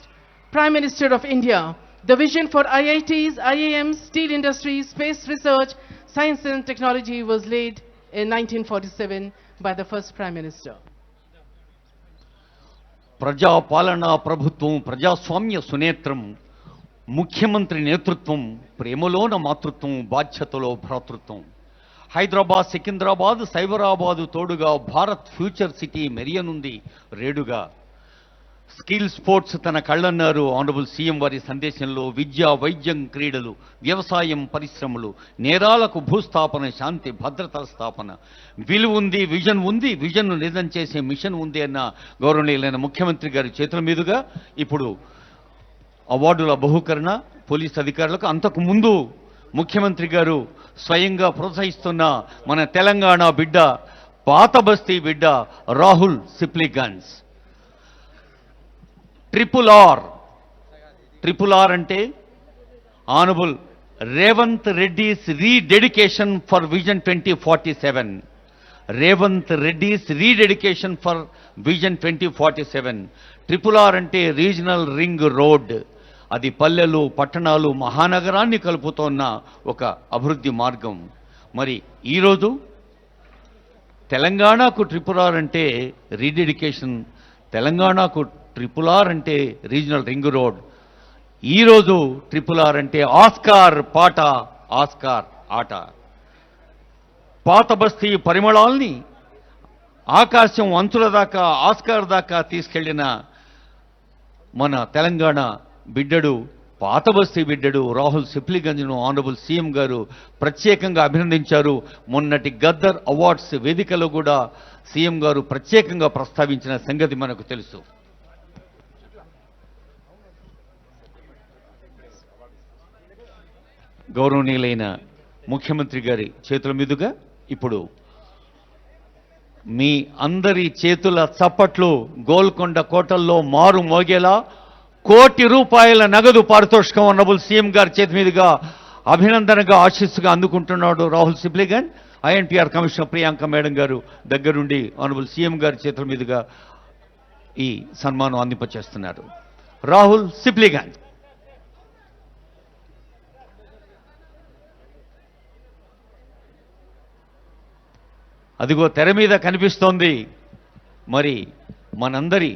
Prime Minister of India. The vision for IITs, IIMs, steel industry, space research, science and technology was laid in 1947 by the first Prime Minister. ప్రజాపాలనా ప్రభుత్వం, ప్రజాస్వామ్య సునేత్రం, ముఖ్యమంత్రి నేతృత్వం, ప్రేమలోన మాతృత్వం, బాధ్యతలో భ్రాతృత్వం. హైదరాబాద్, సికింద్రాబాద్, సైబరాబాదు తోడుగా Bharat future city మెరియనుంది రేడుగా. Skill sports తన కళ్ళన్నారు ఆనరబుల్ సీఎం వారి సందేశంలో. విద్య, వైద్యం, క్రీడలు, వ్యవసాయం, పరిశ్రమలు, నేరాలకు భూస్థాపన, శాంతి భద్రతా స్థాపన. విలువ ఉంది, విజన్ ఉంది, విజన్ను నిజం చేసే మిషన్ ఉంది అన్న గౌరవనీయులైన ముఖ్యమంత్రి గారి చేతుల మీదుగా ఇప్పుడు అవార్డుల బహుకరణ పోలీస్ అధికారులకు. అంతకు ముందు ముఖ్యమంత్రి గారు స్వయంగా ప్రోత్సహిస్తున్న మన తెలంగాణ బిడ్డ, పాత బస్తీ బిడ్డ రాహుల్ సిప్లిగన్స్. RRR అంటే honourable Revanth Reddy's rededication for vision 2047. Revanth Reddy's rededication for vision 2047. RRR అంటే రీజనల్ రింగ్ రోడ్. అది పల్లెలు, పట్టణాలు, మహానగరాన్ని కలుపుతోన్న ఒక అభివృద్ధి మార్గం. మరి ఈరోజు తెలంగాణకు RRR అంటే రీడెడికేషన్, తెలంగాణకు RRR అంటే రీజనల్ రింగ్ రోడ్. ఈరోజు RRR అంటే ఆస్కార్ పాట, ఆస్కార్ ఆట. పాత బస్తీ పరిమళాల్ని ఆకాశం అంచుల దాకా, ఆస్కార్ దాకా తీసుకెళ్లిన మన తెలంగాణ బిడ్డడు, పాత బస్తీ బిడ్డడు రాహుల్ సిప్లిగంజ్ను ఆనరబుల్ సీఎం గారు ప్రత్యేకంగా అభినందించారు. మొన్నటి గద్దర్ అవార్డ్స్ వేదికలో కూడా సీఎం గారు ప్రత్యేకంగా ప్రస్తావించిన సంగతి మనకు తెలుసు. గౌరవనీయులైన ముఖ్యమంత్రి గారి చేతుల మీదుగా ఇప్పుడు మీ అందరి చేతుల చప్పట్లు గోల్కొండ కోటల్లో మారు మోగేలా ₹1 కోటి నగదు పారితోషికం ఆనరబుల్ సీఎం గారి చేతి మీదుగా అభినందనగా ఆశీస్సుగా అందుకుంటున్నాడు రాహుల్ సిప్లిగంజ్. ఐఎన్టీఆర్ కమిషనర్ ప్రియాంక మేడం గారు దగ్గరుండి ఆనరబుల్ సీఎం గారి చేతుల మీదుగా ఈ సన్మానం అందింపచేస్తున్నారు. రాహుల్ సిప్లిగంజ్. అదిగో తెర మీద కనిపిస్తోంది. మరి మనందరి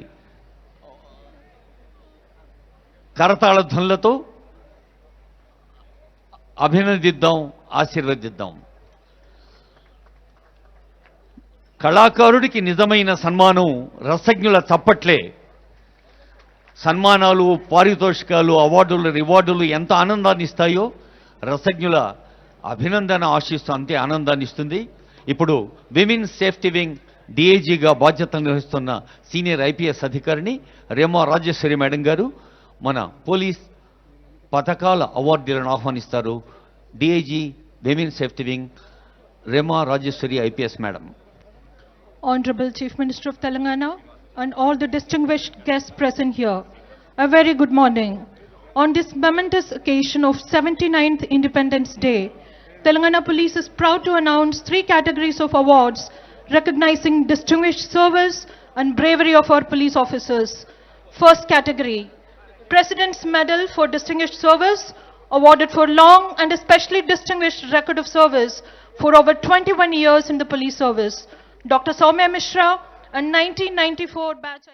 కరతాళ ధ్వనులతో అభినందిద్దాం, ఆశీర్వదిద్దాం. కళాకారుడికి నిజమైన సన్మానం రసజ్ఞుల చప్పట్లే. సన్మానాలు, పారితోషికాలు, అవార్డులు, రివార్డులు ఎంత ఆనందాన్ని ఇస్తాయో రసజ్ఞుల అభినందన ఆశిస్తూ అంతే ఆనందాన్ని ఇస్తుంది. ఇప్పుడు విమెన్ సేఫ్టీ వింగ్ డిఐజీగా బాధ్యతలు నిర్వహిస్తున్న సీనియర్ ఐపీఎస్ అధికారిని రేమా రాజేశ్వరి మేడం గారు మన పోలీస్ పథకాల అవార్డులను ఆహ్వానిస్తారు. DIG women safety wing Rema Rajeshwari IPS madam. Honorable Chief Minister of Telangana and all the distinguished guests present here, a very good morning. On this momentous occasion of 79th Independence Day, Telangana Police is proud to announce 3 categories of awards recognizing distinguished service and bravery of our police officers. First category, President's Medal for Distinguished Service, awarded for long and especially distinguished record of service for over 21 years in the police service. Dr. Soumya Mishra, a 1994 batch.